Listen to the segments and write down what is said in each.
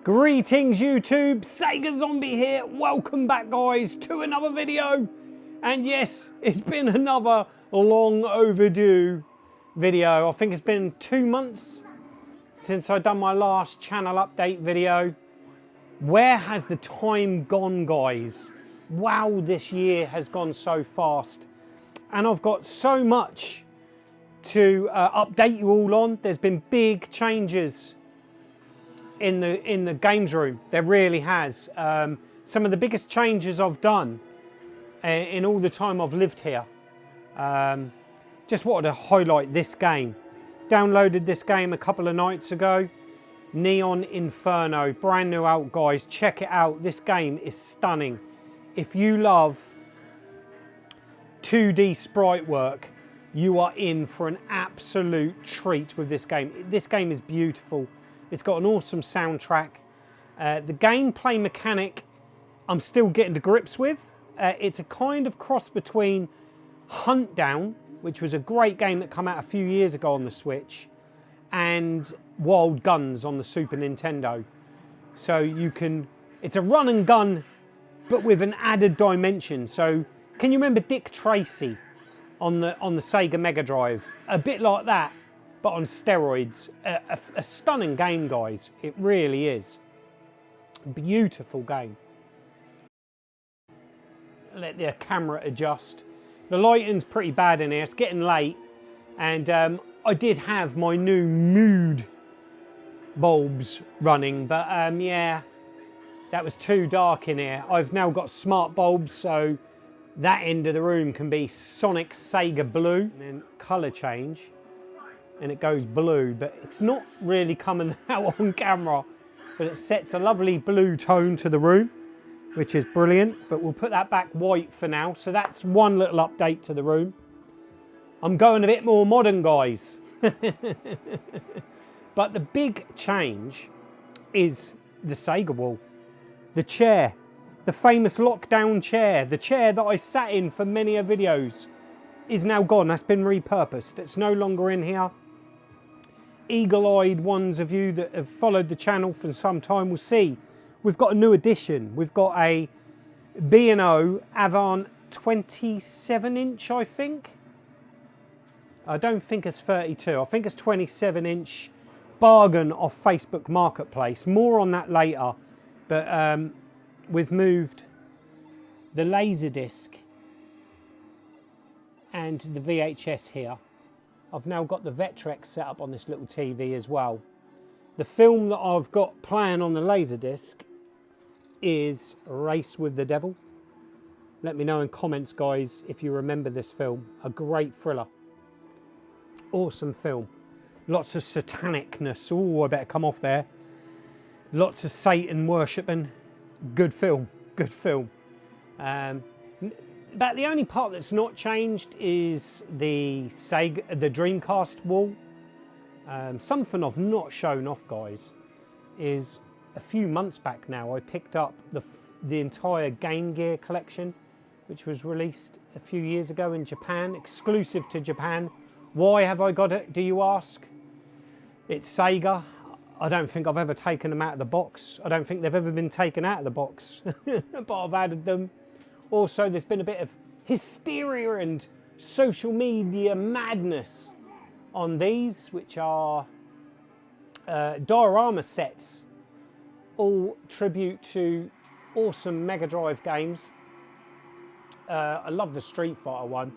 Greetings YouTube, Sega Zombie here. Welcome back guys to another video. And yes, it's been another long overdue video. I think it's been 2 months since I've done my last channel update video. Where has the time gone guys? Wow, this year has gone so fast. And I've got so much to update you all on. There's been big changes in the games room. There really has. Some of the biggest changes I've done in all the time I've lived here. Just wanted to highlight this game. Downloaded this game a couple of nights ago. Neon Inferno, brand new out guys. Check it out. This game is stunning. If you love 2D sprite work, you are in for an absolute treat with this game. This game is beautiful. It's got an awesome soundtrack. The gameplay mechanic I'm still getting to grips with. It's a kind of cross between Hunt Down, which was a great game that came out a few years ago on the Switch, and Wild Guns on the Super Nintendo. So you can, it's a run and gun, but with an added dimension. So can you remember Dick Tracy on the Sega Mega Drive? A bit like that, but on steroids. A stunning game, guys. It really is. Beautiful game. Let the camera adjust. The lighting's pretty bad in here. It's getting late, and I did have my new mood bulbs running, but yeah, that was too dark in here. I've now got smart bulbs, so that end of the room can be Sonic Sega Blue, and then colour change, and it goes blue, but it's not really coming out on camera, but it sets a lovely blue tone to the room, which is brilliant. But we'll put that back white for now. So that's one little update to the room. I'm going a bit more modern, guys. But the big change is the Sega wall. The chair, the famous lockdown chair, the chair that I sat in for many videos, is now gone. That's been repurposed. It's no longer in here. Eagle-eyed ones of you that have followed the channel for some time will see we've got a new addition. We've got a B&O Avant 27-inch, I think. I don't think it's 32. I think it's 27-inch bargain off Facebook Marketplace. More on that later. But we've moved the Laserdisc and the VHS here. I've now got the Vectrex set up on this little TV as well. The film that I've got playing on the Laserdisc is Race with the Devil. Let me know in comments, guys, if you remember this film. A great thriller. Awesome film. Lots of satanicness. Oh, I better come off there. Lots of Satan worshipping. Good film. Good film. But the only part that's not changed is the Sega, the Dreamcast wall. Something I've not shown off, guys, is a few months back now I picked up the entire Game Gear collection, which was released a few years ago in Japan, exclusive to Japan. Why have I got it, do you ask? It's Sega. I don't think I've ever taken them out of the box. I don't think they've ever been taken out of the box, but I've added them. Also, there's been a bit of hysteria and social media madness on these, which are diorama sets, all tribute to awesome Mega Drive games. I love the Street Fighter one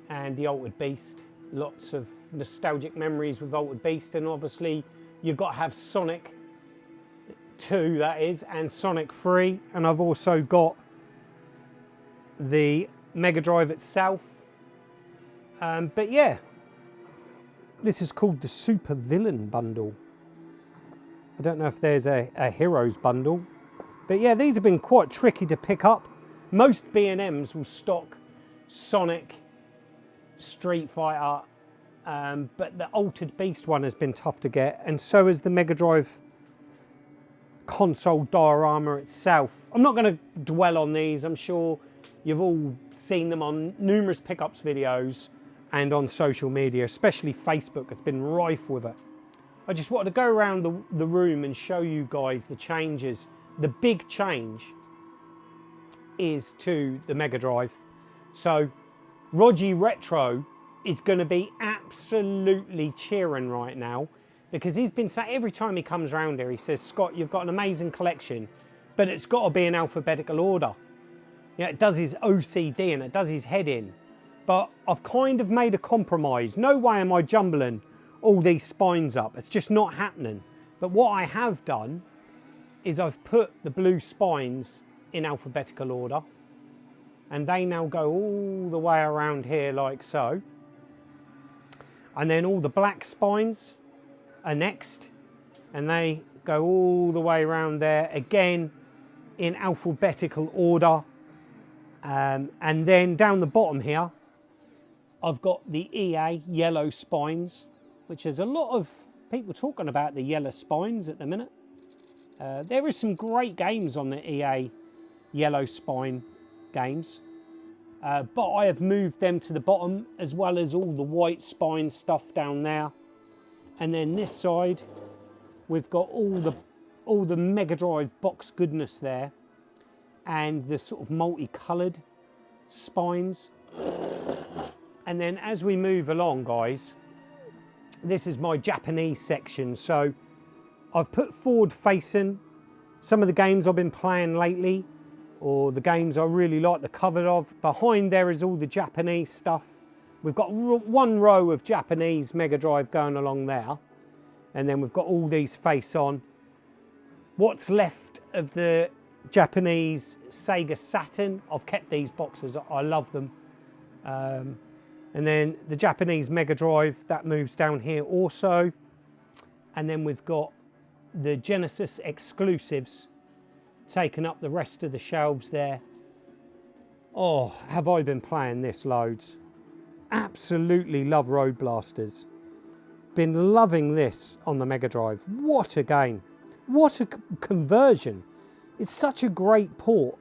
and the Altered Beast. Lots of nostalgic memories with Altered Beast, and obviously you've got to have Sonic 2, that is, and Sonic 3, and I've also got the Mega Drive itself. But yeah, this is called the Super Villain Bundle. I don't know if there's a Heroes Bundle, but yeah, these have been quite tricky to pick up. Most B&Ms will stock Sonic, Street Fighter, but the Altered Beast one has been tough to get, and so is the Mega Drive console diorama itself. I'm not going to dwell on these. I'm sure you've all seen them on numerous pickups videos and on social media, especially Facebook. It's been rife with it. I just wanted to go around the room and show you guys the changes. The big change is to the Mega Drive. So Roger Retro is going to be absolutely cheering right now, because he's been saying every time he comes around here, he says, Scott, you've got an amazing collection, but it's got to be in alphabetical order. Yeah, it does his OCD and it does his head in. But I've kind of made a compromise. No way am I jumbling all these spines up. It's just not happening. But what I have done is I've put the blue spines in alphabetical order, and they now go all the way around here like so. And then all the black spines are next, and they go all the way around there again in alphabetical order. And then down the bottom here, I've got the EA yellow spines, which is a lot of people talking about the yellow spines at the minute. There is some great games on the EA yellow spine games, but I have moved them to the bottom, as well as all the white spine stuff down there. And then this side, we've got all the Mega Drive box goodness there, and the sort of multicoloured spines. And then as we move along, guys, this is my Japanese section. So I've put forward facing some of the games I've been playing lately, or the games I really like the cover of. Behind there is all the Japanese stuff. We've got one row of Japanese Mega Drive going along there, and then we've got all these face on. What's left of the Japanese Sega Saturn, I've kept these boxes, I love them. And then the Japanese Mega Drive, that moves down here also. And then we've got the Genesis exclusives taking up the rest of the shelves there. Oh, have I been playing this loads. Absolutely love Road Blasters. Been loving this on the Mega Drive. What a game. What a conversion. It's such a great port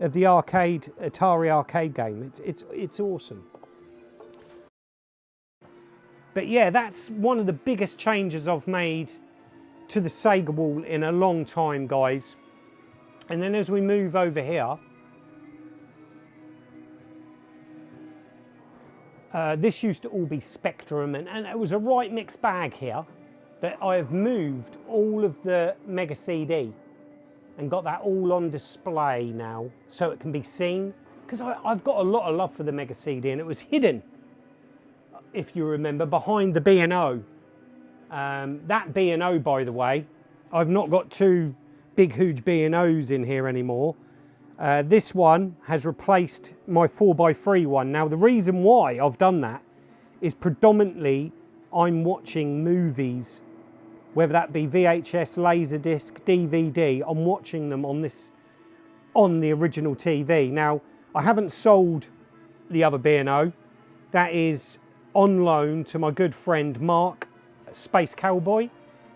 of the Atari arcade game. It's awesome. But yeah, that's one of the biggest changes I've made to the Sega wall in a long time, guys. And then as we move over here, this used to all be Spectrum, and it was a right mixed bag here. But I have moved all of the Mega CD and got that all on display now, so it can be seen. Because I've got a lot of love for the Mega CD, and it was hidden, if you remember, behind the B&O. That B&O, by the way, I've not got two big huge B&Os in here anymore. This one has replaced my 4x3 one. Now the reason why I've done that is predominantly I'm watching movies, whether that be VHS, Laserdisc, DVD, I'm watching them on the original TV. Now, I haven't sold the other B&O. That is on loan to my good friend Mark, Space Cowboy.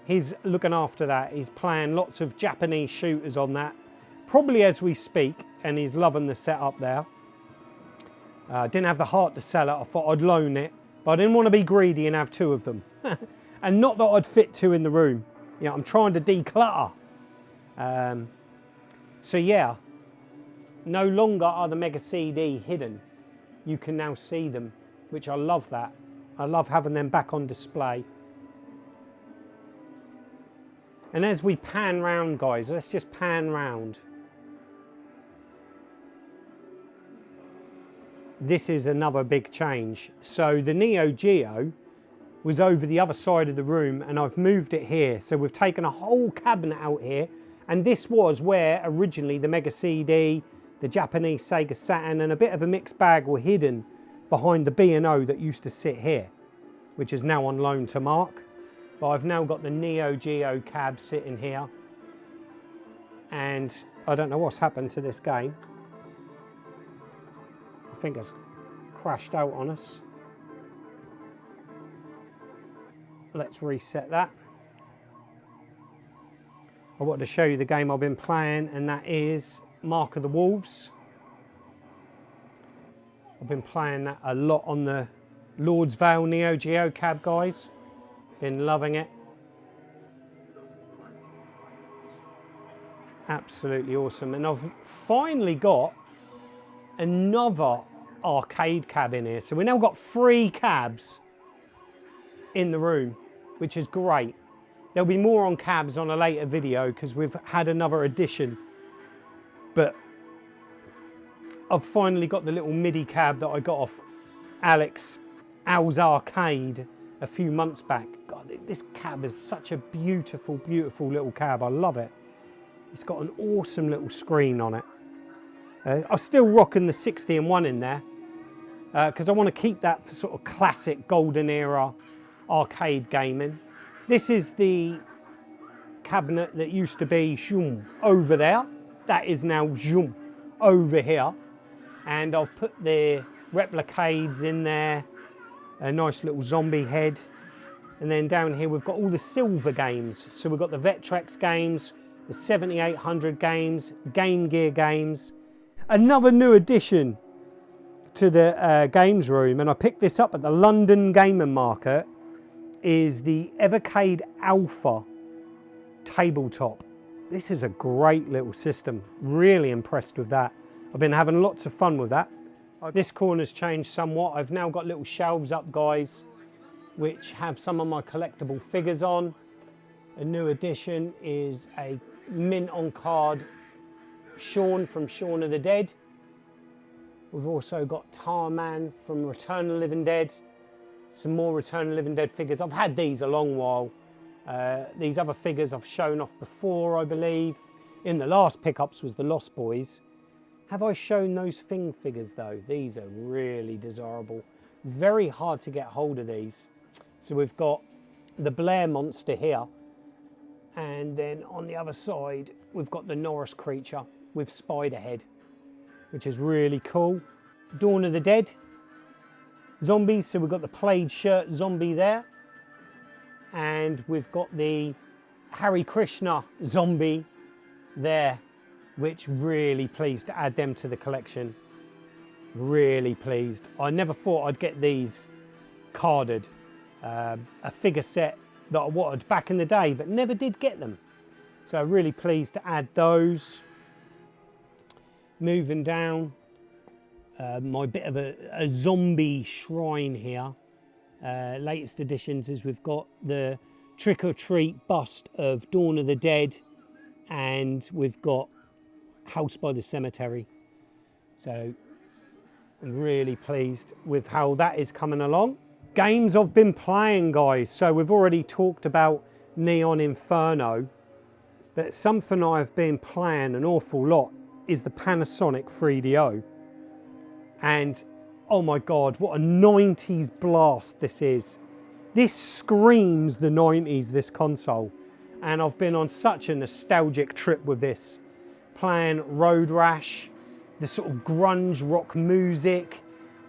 He's looking after that. He's playing lots of Japanese shooters on that, probably as we speak, and he's loving the setup there. Didn't have the heart to sell it. I thought I'd loan it, but I didn't want to be greedy and have two of them. And not that I'd fit two in the room. You know, I'm trying to declutter. So yeah, no longer are the Mega CD hidden. You can now see them, which I love that. I love having them back on display. And as we pan round, guys, let's just pan round. This is another big change. So the Neo Geo was over the other side of the room, and I've moved it here. So we've taken a whole cabinet out here, and this was where originally the Mega CD, the Japanese Sega Saturn, and a bit of a mixed bag were hidden behind the B&O that used to sit here, which is now on loan to Mark. But I've now got the Neo Geo cab sitting here, and I don't know what's happened to this game. I think it's crashed out on us. Let's reset that. I wanted to show you the game I've been playing, and that is Mark of the Wolves. I've been playing that a lot on the Lord's Vale Neo Geo cab, guys. Been loving it. Absolutely awesome. And I've finally got another arcade cab in here. So we now got 3 cabs in the room, which is great. There'll be more on cabs on a later video because we've had another addition. But I've finally got the little MIDI cab that I got off Al's Arcade a few months back. God, this cab is such a beautiful, beautiful little cab. I love it. It's got an awesome little screen on it. I'm still rocking the 60-in-1 in there because I want to keep that for sort of classic golden era arcade gaming. This is the cabinet that used to be over there. That is now over here. And I've put the replicades in there, a nice little zombie head. And then down here we've got all the silver games. So we've got the Vectrex games, the 7800 games, Game Gear games. Another new addition to the games room, and I picked this up at the London Gaming Market, is the Evercade Alpha tabletop. This is a great little system. Really impressed with that. I've been having lots of fun with that. This corner's changed somewhat. I've now got little shelves up, guys, which have some of my collectible figures on. A new addition is a mint on card Shaun from Shaun of the Dead. We've also got Tarman from Return of the Living Dead. Some more Return of the Living Dead figures. I've had these a long while. These other figures I've shown off before, I believe. In the last pickups was the Lost Boys. Have I shown those Thing figures though? These are really desirable. Very hard to get hold of these. So we've got the Blair Monster here. And then on the other side, we've got the Norris creature with Spiderhead, which is really cool. Dawn of the Dead. Zombies, so we've got the plaid shirt zombie there. And we've got the Hare Krishna zombie there, which really pleased to add them to the collection. Really pleased. I never thought I'd get these carded. A figure set that I wanted back in the day, but never did get them. So really pleased to add those. Moving down, my bit of a zombie shrine here. Latest additions is we've got the Trick or Treat bust of Dawn of the Dead, and we've got House by the Cemetery. So I'm really pleased with how that is coming along. Games I've been playing, guys. So we've already talked about Neon Inferno, but something I've been playing an awful lot is the Panasonic 3DO. And oh my God, what a 90s blast this is. This screams the 90s, this console. And I've been on such a nostalgic trip with this. Playing Road Rash, the sort of grunge rock music,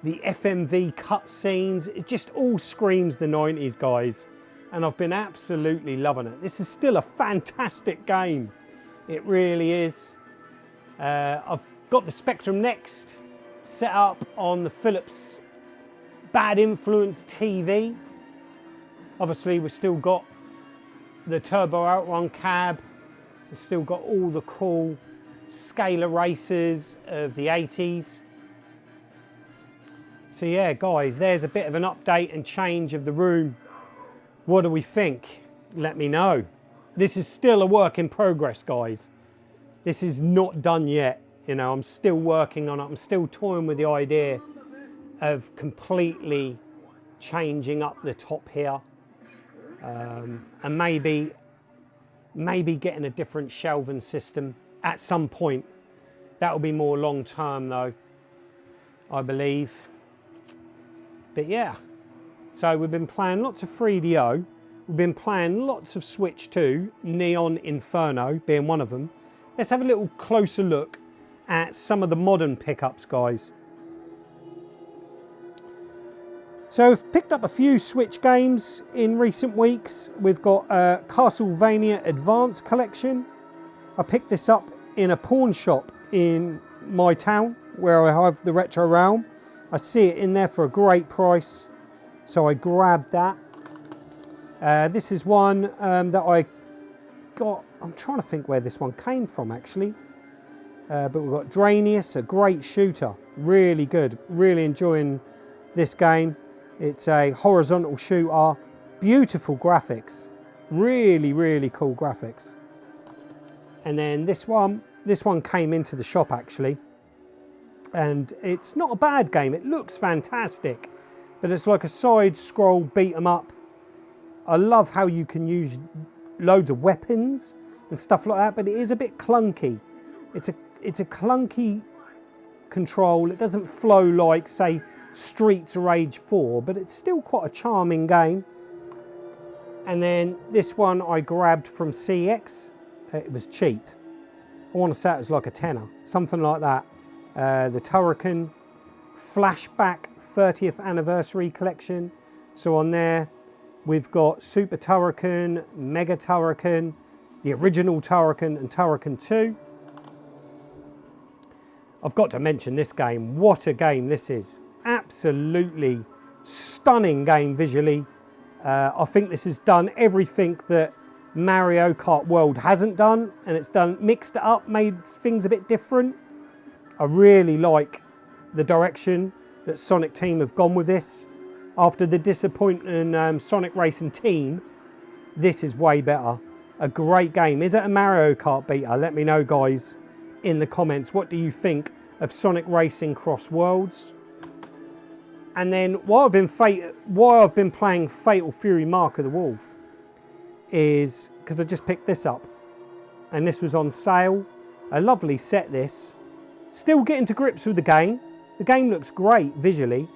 the FMV cutscenes. It just all screams the 90s, guys. And I've been absolutely loving it. This is still a fantastic game. It really is. I've got the Spectrum Next set up on the Philips Bad Influence TV. Obviously, we've still got the Turbo Outrun cab. We've still got all the cool scalar races of the 80s. So yeah, guys, there's a bit of an update and change of the room. What do we think? Let me know. This is still a work in progress, guys. This is not done yet. You know, I'm still working on it. I'm still toying with the idea of completely changing up the top here. And maybe getting a different shelving system at some point. That will be more long term though, I believe. But yeah, so we've been playing lots of 3DO. We've been playing lots of Switch 2, Neon Inferno being one of them. Let's have a little closer look at some of the modern pickups, guys. So we've picked up a few Switch games in recent weeks. We've got Castlevania Advance Collection. I picked this up in a pawn shop in my town where I have the Retro Realm. I see it in there for a great price, so I grabbed that. This is one that I got, I'm trying to think where this one came from actually. But we've got Drainius, a great shooter, really good, really enjoying this game. It's a horizontal shooter, beautiful graphics, really, really cool graphics. And then this one came into the shop actually, and it's not a bad game. It looks fantastic, but it's like a side scroll beat 'em up. I love how you can use loads of weapons and stuff like that, but it is a bit clunky. It's a clunky control. It doesn't flow like, say, Streets of Rage 4, but it's still quite a charming game. And then this one I grabbed from CX. It was cheap. I want to say it was like a tenner, something like that. The Turrican Flashback 30th Anniversary Collection. So on there, we've got Super Turrican, Mega Turrican, the original Turrican, and Turrican 2. I've got to mention this game. What a game this is. Absolutely stunning game visually. I think this has done everything that Mario Kart World hasn't done, and it's mixed it up, made things a bit different. I really like the direction that Sonic Team have gone with this. After the disappointing Sonic Racing Team, this is way better. A great game. Is it a Mario Kart beater? Let me know, guys, in the comments. What do you think of Sonic Racing Cross Worlds? And then while I've been playing Fatal Fury Mark of the Wolf, is because I just picked this up, and this was on sale. A lovely set this. Still getting to grips with the game. The game looks great visually.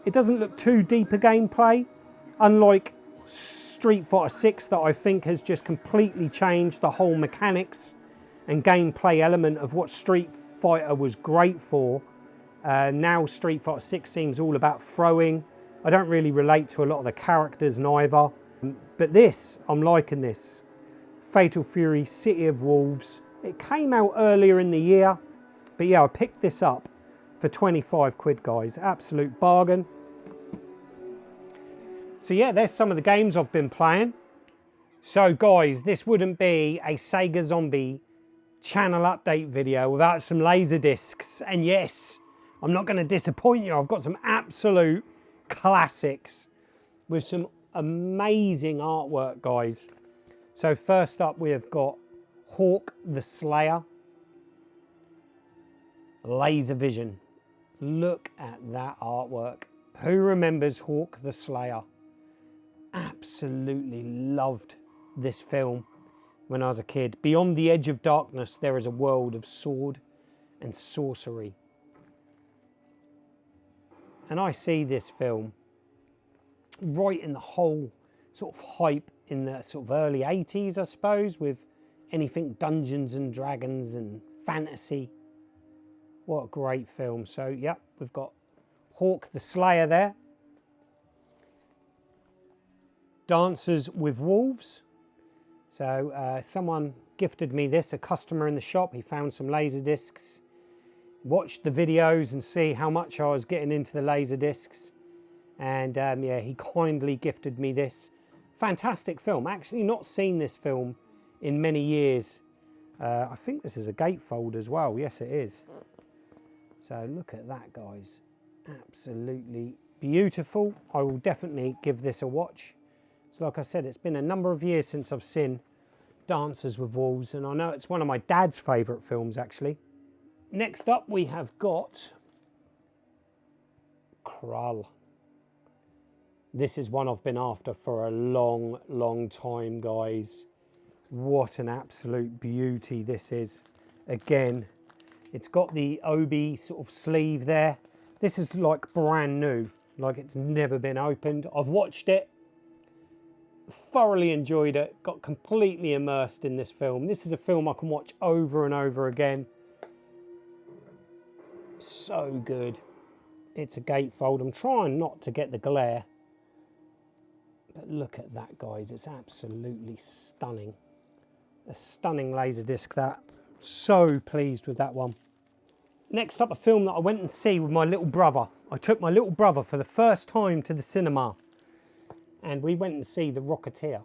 It doesn't look too deep a gameplay, unlike Street Fighter 6 that I think has just completely changed the whole mechanics and gameplay element of what Street Fighter was great for. Now Street Fighter 6 seems all about throwing. I don't really relate to a lot of the characters neither. But this, I'm liking this. Fatal Fury City of Wolves. It came out earlier in the year. But yeah, I picked this up for 25 quid, guys. Absolute bargain. So yeah, there's some of the games I've been playing. So guys, this wouldn't be a Sega Zombie channel update video without some Laserdiscs. And yes, I'm not going to disappoint you. I've got some absolute classics with some amazing artwork, guys. So first up, we have got Hawk the Slayer. Laser Vision. Look at that artwork. Who remembers Hawk the Slayer? Absolutely loved this film when I was a kid. Beyond the edge of darkness, there is a world of sword and sorcery. And I see this film right in the whole sort of hype in the sort of early 80s, I suppose, with anything Dungeons and Dragons and fantasy. What a great film. So, yep, we've got Hawk the Slayer there. Dances with Wolves. So, someone gifted me this, a customer in the shop. He found some Laserdiscs. Watched the videos and see how much I was getting into the Laserdiscs. And, yeah, he kindly gifted me this. Fantastic film. Actually not seen this film in many years. I think this is a gatefold as well. Yes, it is. So look at that, guys. Absolutely beautiful. I will definitely give this a watch. So like I said, it's been a number of years since I've seen Dances with Wolves, and I know it's one of my dad's favourite films, actually. Next up, we have got Krull. This is one I've been after for a long, long time, guys. What an absolute beauty this is. Again, it's got the Obi sort of sleeve there. This is like brand new, like it's never been opened. I've watched it, thoroughly enjoyed it, got completely immersed in this film. This is a film I can watch over and over again. So good. It's a gatefold. I'm trying not to get the glare. But look at that, guys. It's absolutely stunning. A stunning Laserdisc, that. So pleased with that one. Next up, a film that I went and see with my little brother. I took my little brother for the first time to the cinema. And we went and see The Rocketeer.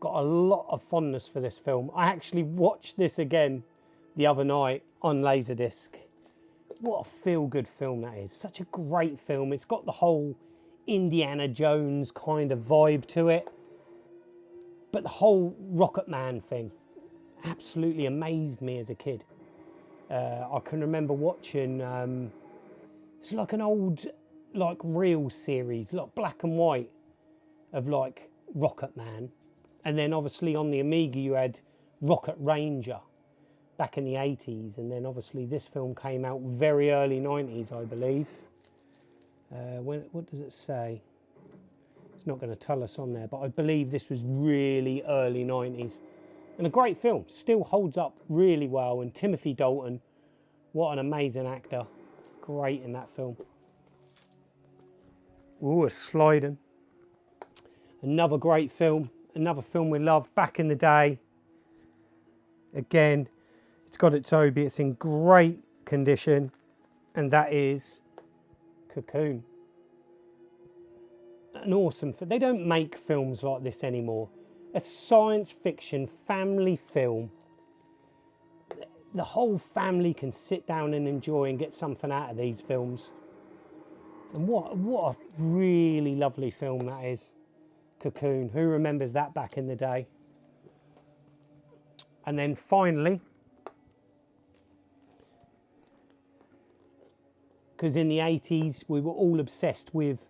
got a lot of fondness for this film. I actually watched this again the other night on Laserdisc. What a feel-good film that is. Such a great film. It's got the whole Indiana Jones kind of vibe to it. But the whole Rocket Man thing absolutely amazed me as a kid. I can remember watching, it's like an old reel series, like black and white, of like Rocket Man. And then obviously on the Amiga you had Rocket Ranger back in the 80s. And then obviously this film came out very early 90s, I believe. What does it say? It's not going to tell us on there, but I believe this was really early 90s. And a great film, still holds up really well. And Timothy Dalton, what an amazing actor. Great in that film. Ooh, it's sliding. Another great film, another film we loved back in the day. Again, it's got its Obi, it's in great condition, and that is Cocoon. An awesome film. They don't make films like this anymore. A science fiction family film. The whole family can sit down and enjoy and get something out of these films. And what a really lovely film that is. Cocoon. Who remembers that back in the day? And then finally, because in the 80s we were all obsessed with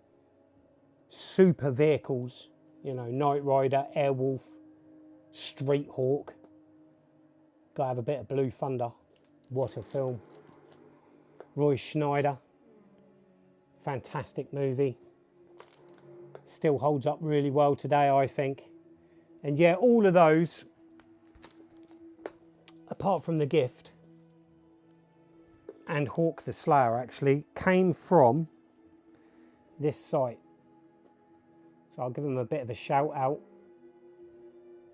super vehicles, you know, Knight Rider, Airwolf, Street Hawk. Gotta have a bit of Blue Thunder. What a film. Roy Schneider, fantastic movie. Still holds up really well today, I think. And yeah, all of those, apart from The Gift and Hawk the Slayer, actually came from this site. So I'll give them a bit of a shout out.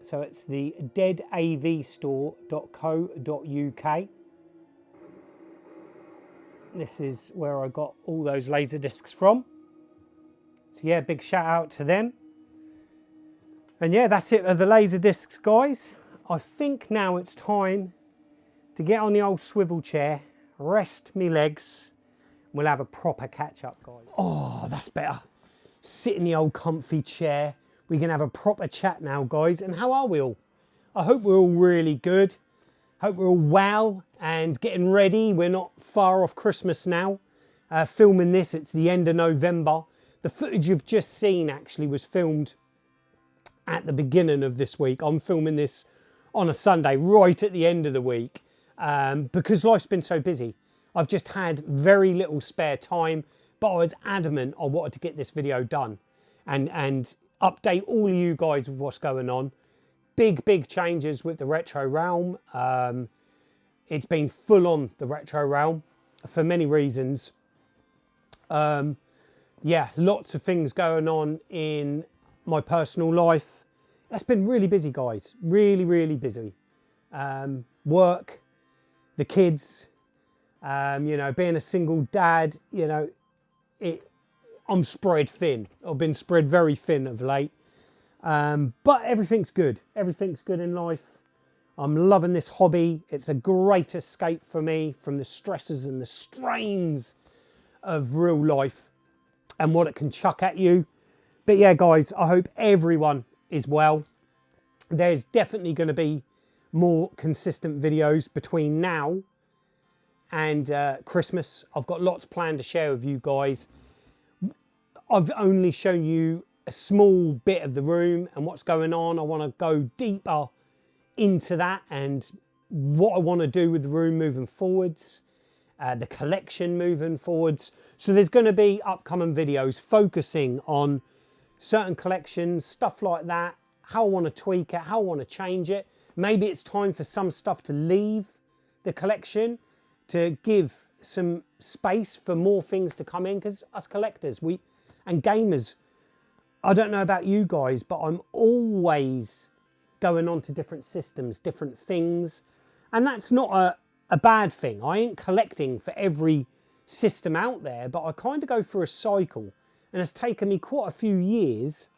So it's the deadavstore.co.uk. This is where I got all those laser discs from. So yeah, big shout out to them. And yeah, that's it for the laser discs, guys. I think now it's time to get on the old swivel chair, rest me legs, and we'll have a proper catch up, guys. Oh, that's better. Sit in the old comfy chair. We can have a proper chat now, guys. And how are we all? I hope we're all really good. Hope we're all well and getting ready. We're not far off Christmas now. Filming this, it's the end of November. The footage you've just seen actually was filmed at the beginning of this week. I'm filming this on a Sunday, right at the end of the week, because life's been so busy. I've just had very little spare time, but I was adamant I wanted to get this video done and update all of you guys with what's going on. Big changes with the retro realm. It's been full on the retro realm for many reasons. Yeah, lots of things going on in my personal life. It's been really busy, guys. Really busy. Work, the kids, you know, being a single dad, you know, I'm spread thin. I've been spread very thin of late. But everything's good. Everything's good in life. I'm loving this hobby. It's a great escape for me from the stresses and the strains of real life and what it can chuck at you. But yeah, guys, I hope everyone is well. There's definitely going to be more consistent videos between now and Christmas. I've got lots planned to share with you guys. I've only shown you a small bit of the room and what's going on. I want to go deeper into that and what I want to do with the room moving forwards, the collection moving forwards. So there's going to be upcoming videos focusing on certain collections, stuff like that, how I want to tweak it, how I want to change it. Maybe it's time for some stuff to leave the collection to give some space for more things to come in, because us collectors and gamers, I don't know about you guys, but I'm always going on to different systems, different things. And that's not a bad thing. I ain't collecting for every system out there, but I kind of go through a cycle. And it's taken me quite a few years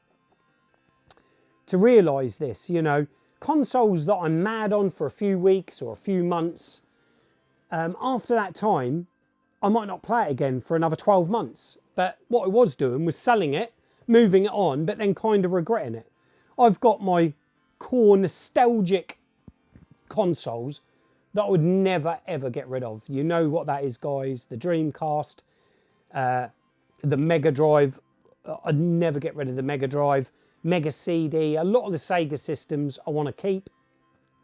to realise this, you know. Consoles that I'm mad on for a few weeks or a few months, after that time, I might not play it again for another 12 months. But what I was doing was selling it, moving it on, but then kind of regretting it. I've got my core nostalgic consoles that I would never ever get rid of. You know what that is, guys. The Dreamcast, the Mega Drive. I'd never get rid of the Mega Drive. Mega CD, a lot of the Sega systems I want to keep.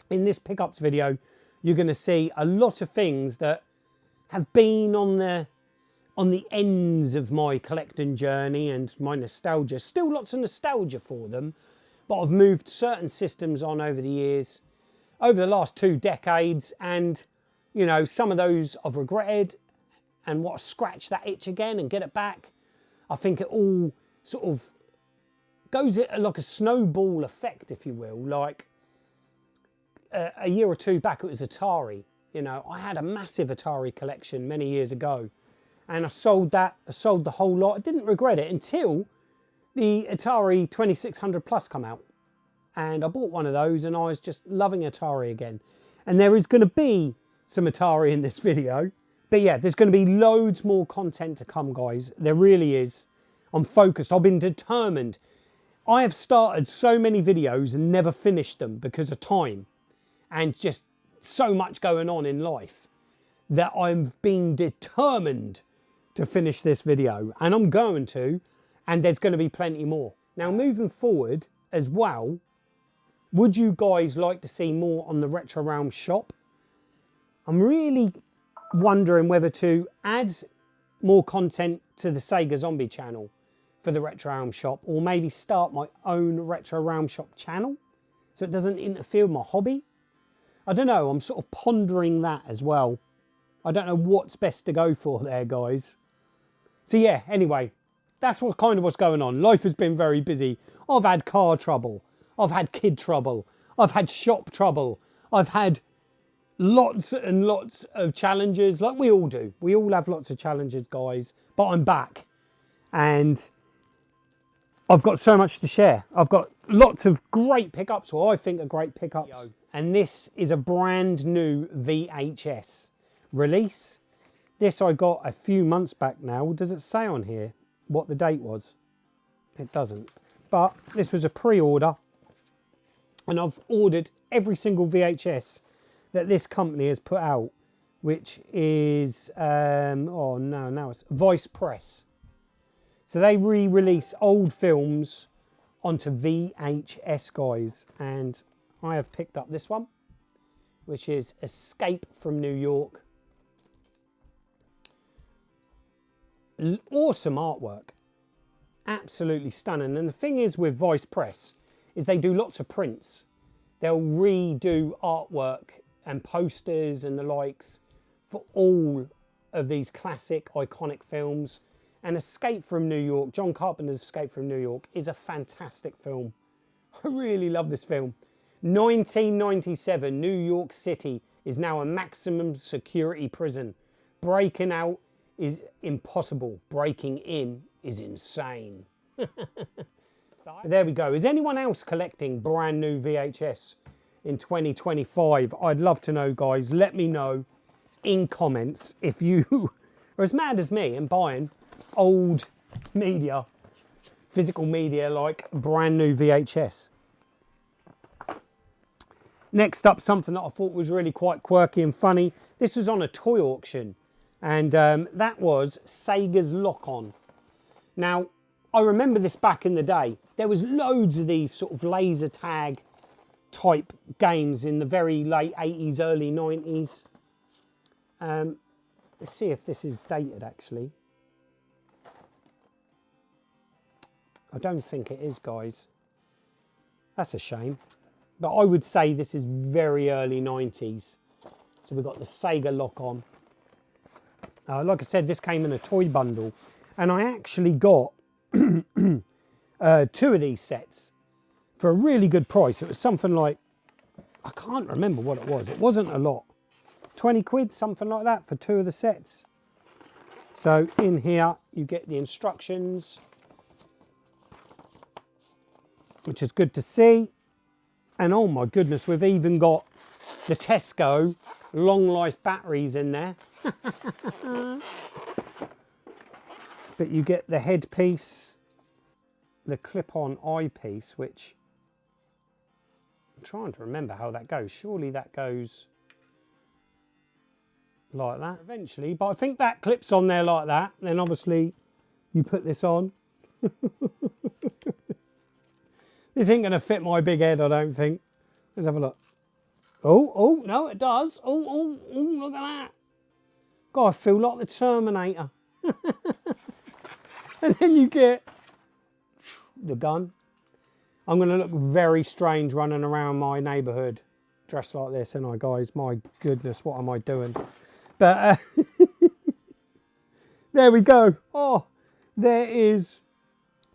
In this pickups video, you're going to see a lot of things that have been on the ends of my collecting journey and my nostalgia. Still lots of nostalgia for them, but I've moved certain systems on over the years, over the last 2 decades, and you know, some of those I've regretted and want to scratch that itch again and get it back. I think it all sort of goes like a snowball effect, if you will. Like a year or 2 back, it was Atari. You know, I had a massive Atari collection many years ago, and I sold that. I sold the whole lot. I didn't regret it until the Atari 2600 Plus come out, and I bought one of those, and I was just loving Atari again. And there is going to be some Atari in this video, but yeah, there's going to be loads more content to come, guys. There really is. I'm focused. I've been determined. I have started so many videos and never finished them because of time and just so much going on in life that I've been determined to finish this video, and I'm going to, and there's going to be plenty more. Now, moving forward as well, would you guys like to see more on the Retro Realm shop? I'm really wondering whether to add more content to the Sega Zombie channel for the Retro Realm shop, or maybe start my own Retro Realm shop channel so it doesn't interfere with my hobby. I don't know, I'm sort of pondering that as well. I don't know what's best to go for there, guys. So yeah, anyway, that's what's going on. Life has been very busy. I've had car trouble. I've had kid trouble. I've had shop trouble. I've had lots and lots of challenges, like we all do. We all have lots of challenges, guys. But I'm back. And I've got so much to share. I've got lots of great pickups, or I think are great pickups. And this is a brand new VHS release. This I got a few months back now. Does it say on here what the date was? It doesn't. But this was a pre-order, and I've ordered every single VHS that this company has put out, which is, oh no, now it's Vice Press. So they re-release old films onto VHS, guys, and I have picked up this one, which is Escape from New York. Awesome artwork, absolutely stunning. And the thing is with Vice Press is they do lots of prints. They'll redo artwork and posters and the likes for all of these classic iconic films. And Escape from New York, John Carpenter's Escape from New York, is a fantastic film. I really love this film. 1997, New York City is now a maximum security prison. Breaking out is impossible. Breaking in is insane. But there we go. Is anyone else collecting brand new VHS in 2025? I'd love to know, guys. Let me know in comments if you are as mad as me and buying old media, physical media, like brand new VHS. Next up, something that I thought was really quite quirky and funny. This was on a toy auction, and that was Sega's Lock-On. Now, I remember this back in the day. There was loads of these sort of laser tag type games in the very late 80s, early 90s. Let's see if this is dated, actually. I don't think it is, guys. That's a shame. But I would say this is very early 90s. So we've got the Sega Lock-On. Like I said, this came in a toy bundle. And I actually got 2 of these sets for a really good price. It was something like, I can't remember what it was. It wasn't a lot. 20 quid, something like that, for 2 of the sets. So in here, you get the instructions. which is good to see. And oh my goodness, we've even got the Tesco long life batteries in there. But you get the headpiece, the clip-on eyepiece, which I'm trying to remember how that goes. Surely that goes like that eventually, but I think that clips on there like that. Then obviously you put this on. This ain't gonna fit my big head, I don't think. Let's have a look. Oh, no, it does. Oh, look at that. God, I feel like the Terminator. And then you get the gun. I'm gonna look very strange running around my neighbourhood dressed like this, ain't I, guys? My goodness, what am I doing? But there we go. Oh, there is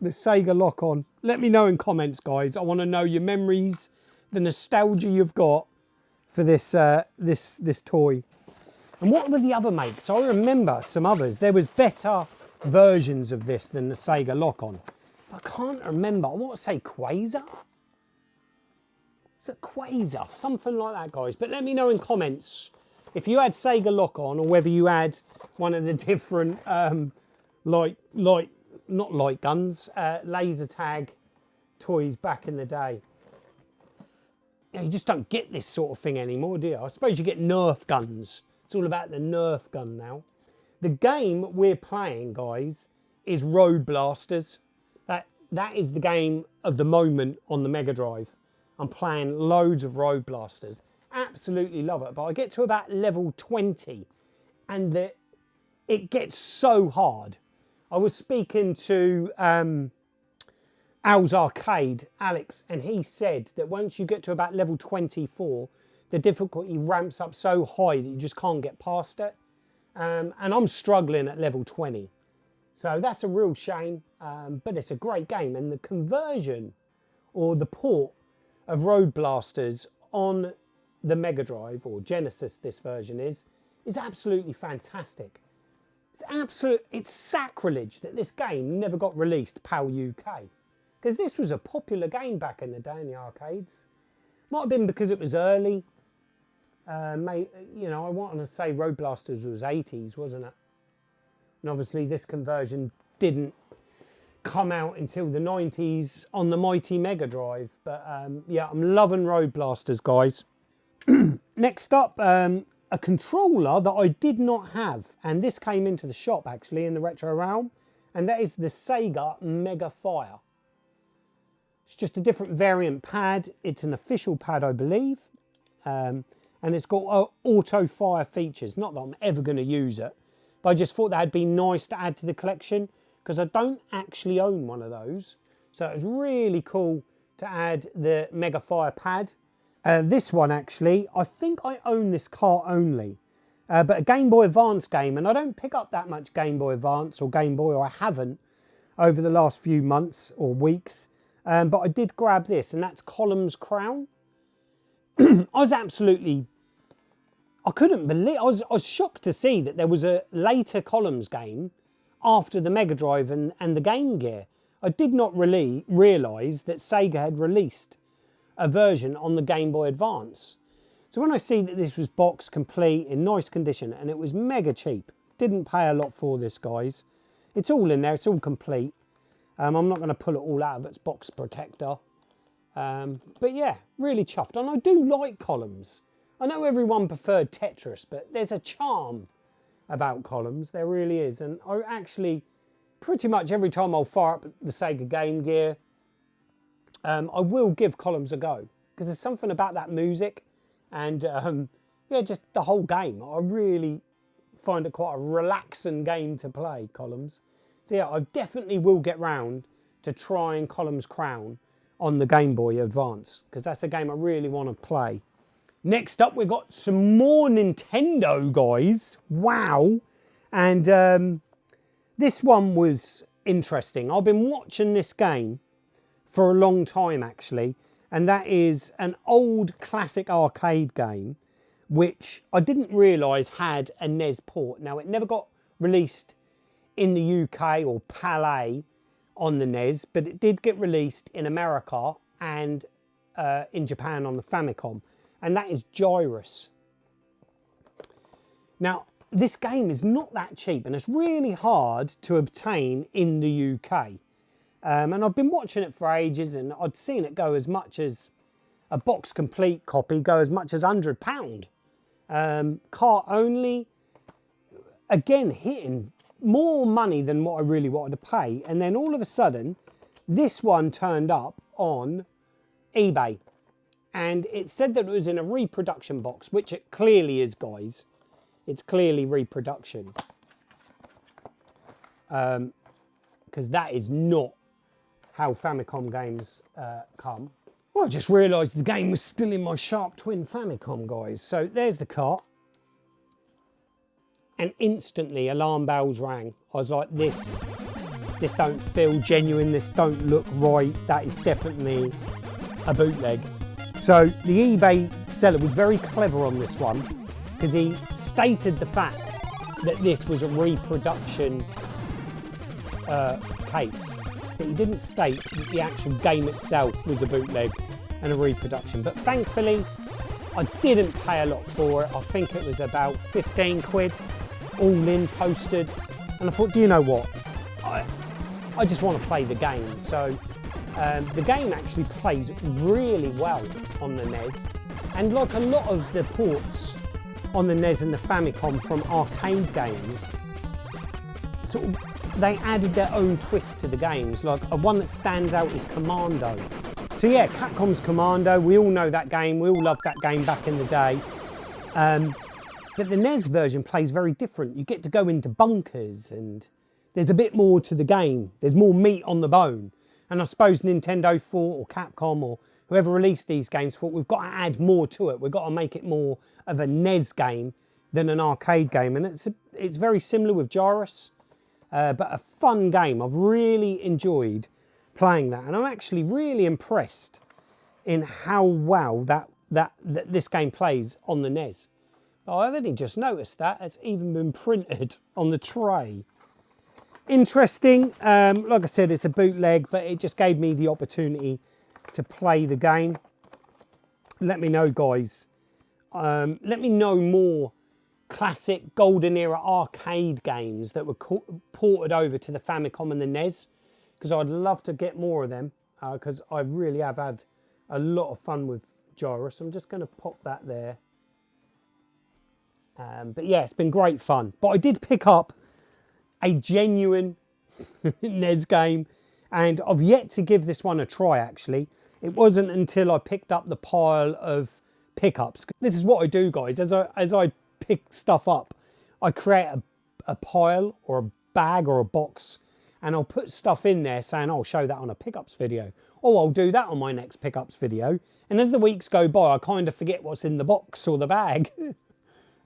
the Sega lock-on. Let me know in comments, guys. I want to know your memories, the nostalgia you've got for this this toy. And what were the other makes? I remember some others. There was better versions of this than the Sega lock-on. I can't remember. I want to say Quasar. Is it Quasar? Something like that, guys. But let me know in comments if you had Sega lock-on or whether you had one of the different not light guns, laser tag toys back in the day. You just don't get this sort of thing anymore, do you? I suppose you get Nerf guns. It's all about the Nerf gun now. The game we're playing, guys, is Road Blasters. That is the game of the moment on the Mega Drive. I'm playing loads of Road Blasters. Absolutely love it. But I get to about level 20 and it gets so hard. I was speaking to Al's Arcade, Alex, and he said that once you get to about level 24, the difficulty ramps up so high that you just can't get past it. And I'm struggling at level 20. So that's a real shame, but it's a great game. And the conversion or the port of Road Blasters on the Mega Drive, or Genesis this version is absolutely fantastic. It's sacrilege that this game never got released PAL UK. Because this was a popular game back in the day in the arcades. Might have been because it was early. You know, I want to say Road Blasters was 80s, wasn't it? And obviously this conversion didn't come out until the 90s on the mighty Mega Drive. But yeah, I'm loving Road Blasters, guys. Next up, a controller that I did not have. And this came into the shop, actually, in the retro realm. And that is the Sega Mega Fire. It's just a different variant pad. It's an official pad, I believe. And it's got auto fire features. Not that I'm ever going to use it. But I just thought that'd be nice to add to the collection, because I don't actually own one of those. So it was really cool to add the Mega Fire pad. This one, actually, I think I own this cart only. But a Game Boy Advance game, and I don't pick up that much Game Boy Advance or Game Boy, or I haven't over the last few months or weeks. But I did grab this, and that's Columns Crown. I couldn't believe, I was shocked to see that there was a later Columns game after the Mega Drive and the Game Gear. I did not really realise that Sega had released a version on the Game Boy Advance. So when I see that this was box complete, in nice condition, and it was mega cheap, didn't pay a lot for this, guys. It's all in there, it's all complete. I'm not going to pull it all out of its box protector. But yeah, really chuffed. And I do like Columns. I know everyone preferred Tetris, but there's a charm about Columns. There really is. And I actually, pretty much every time I'll fire up the Sega Game Gear, I will give Columns a go. Because there's something about that music and yeah, just the whole game. I really find it quite a relaxing game to play, Columns. So yeah, I definitely will get round to trying Columns Crown on the Game Boy Advance, because that's a game I really want to play. Next up, we've got some more Nintendo, guys. Wow. And this one was interesting. I've been watching this game for a long time, actually. And that is an old classic arcade game, which I didn't realise had a NES port. Now, it never got released in the UK or PAL A on the NES, but it did get released in America and in Japan on the Famicom, and that is Gyrus. Now, this game is not that cheap, and it's really hard to obtain in the UK. And I've been watching it for ages, and I'd seen it go as much as a box complete copy, go as much as £100. Cart only, again, hitting more money than what I really wanted to pay. And then all of a sudden, this one turned up on eBay. And it said that it was in a reproduction box, which it clearly is, guys. It's clearly reproduction. Because that is not how Famicom games come. Well, I just realised the game was still in my Sharp Twin Famicom, guys. So there's the cart. And instantly alarm bells rang. I was like, this don't feel genuine, this don't look right, that is definitely a bootleg. So the eBay seller was very clever on this one, because he stated the fact that this was a reproduction case. But he didn't state that the actual game itself was a bootleg and a reproduction. But thankfully, I didn't pay a lot for it. I think it was about 15 quid, all in, posted. And I thought, do you know what? I just want to play the game. So the game actually plays really well on the NES. And like a lot of the ports on the NES and the Famicom from arcade games, sort of, they added their own twist to the games. Like one that stands out is Commando. So yeah, Capcom's Commando, we all know that game, we all loved that game back in the day. But the NES version plays very different. You get to go into bunkers and there's a bit more to the game. There's more meat on the bone. And I suppose Nintendo thought, or Capcom, or whoever released these games thought, we've got to add more to it. We've got to make it more of a NES game than an arcade game. And it's very similar with Gyrus. But a fun game. I've really enjoyed playing that, and I'm actually really impressed in how well that this game plays on the NES. I've only just noticed that it's even been printed on the tray. Interesting. Like I said, it's a bootleg, but it just gave me the opportunity to play the game. Let me know, guys. Let me know more classic golden era arcade games that were ported over to the Famicom and the NES, because I'd love to get more of them, because I really have had a lot of fun with Gyrus. I'm just going to pop that there. But yeah, it's been great fun. But I did pick up a genuine NES game, and I've yet to give this one a try, actually. It wasn't until I picked up the pile of pickups. This is what I do, guys. As I pick stuff up, I create a pile or a bag or a box, and I'll put stuff in there saying I'll show that on a pickups video, or I'll do that on my next pickups video. And as the weeks go by, I kind of forget what's in the box or the bag.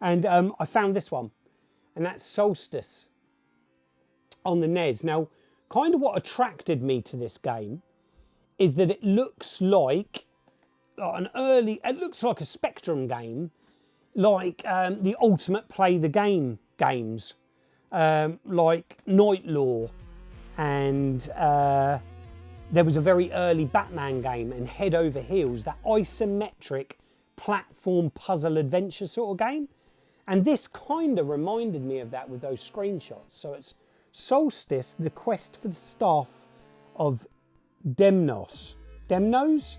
And I found this one, and that's Solstice on the NES. Now, kind of what attracted me to this game is that it looks like it looks like a Spectrum game, like the Ultimate Play the Game games, like Night Law, and there was a very early Batman game, and Head Over Heels, that isometric platform puzzle adventure sort of game. And this kind of reminded me of that with those screenshots. So it's Solstice, the quest for the staff of Demnos. Demnos?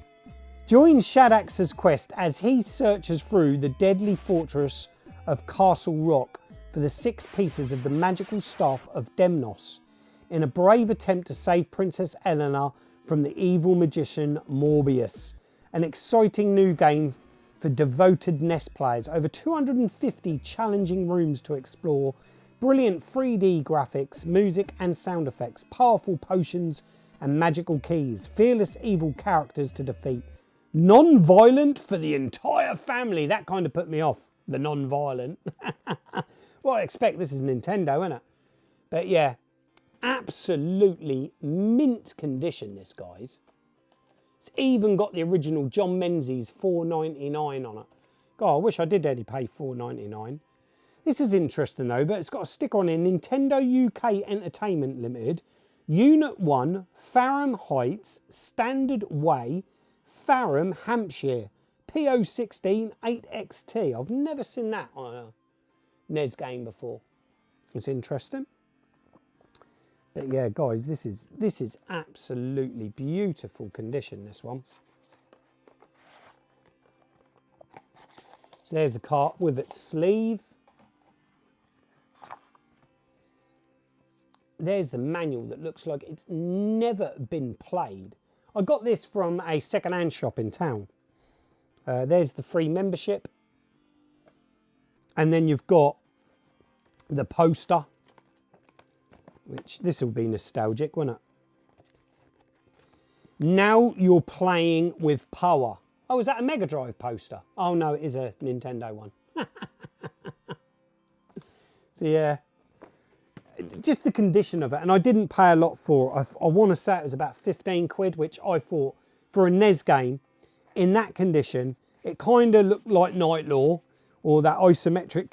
Join Shadax's quest as he searches through the deadly fortress of Castle Rock for the 6 pieces of the magical staff of Demnos, in a brave attempt to save Princess Eleanor from the evil magician Morbius. An exciting new game for devoted NES players. Over 250 challenging rooms to explore, brilliant 3D graphics, music and sound effects, powerful potions and magical keys, fearless evil characters to defeat, non-violent for the entire family. That kind of put me off, the non-violent. Well, I expect this is Nintendo, isn't it? But yeah, absolutely mint condition, this, guys. It's even got the original John Menzies $4.99 on it. God, I wish I did only pay $4.99. This is interesting though, but it's got a sticker on it, Nintendo UK Entertainment Limited, Unit 1, Fareham Heights, Standard Way, Fareham, Hampshire. PO16 8XT. I've never seen that on a NES game before. It's interesting. But yeah, guys, this is absolutely beautiful condition, this one. So there's the cart with its sleeve. There's the manual that looks like it's never been played. I got this from a second-hand shop in town. There's the free membership. And then you've got the poster, which this will be nostalgic, won't it? Now you're playing with power. Oh, is that a Mega Drive poster? Oh no, it is a Nintendo one. So yeah, just the condition of it. And I didn't pay a lot for it. I want to say it was about 15 quid, which I thought for a NES game in that condition, it kind of looked like Night Law or that isometric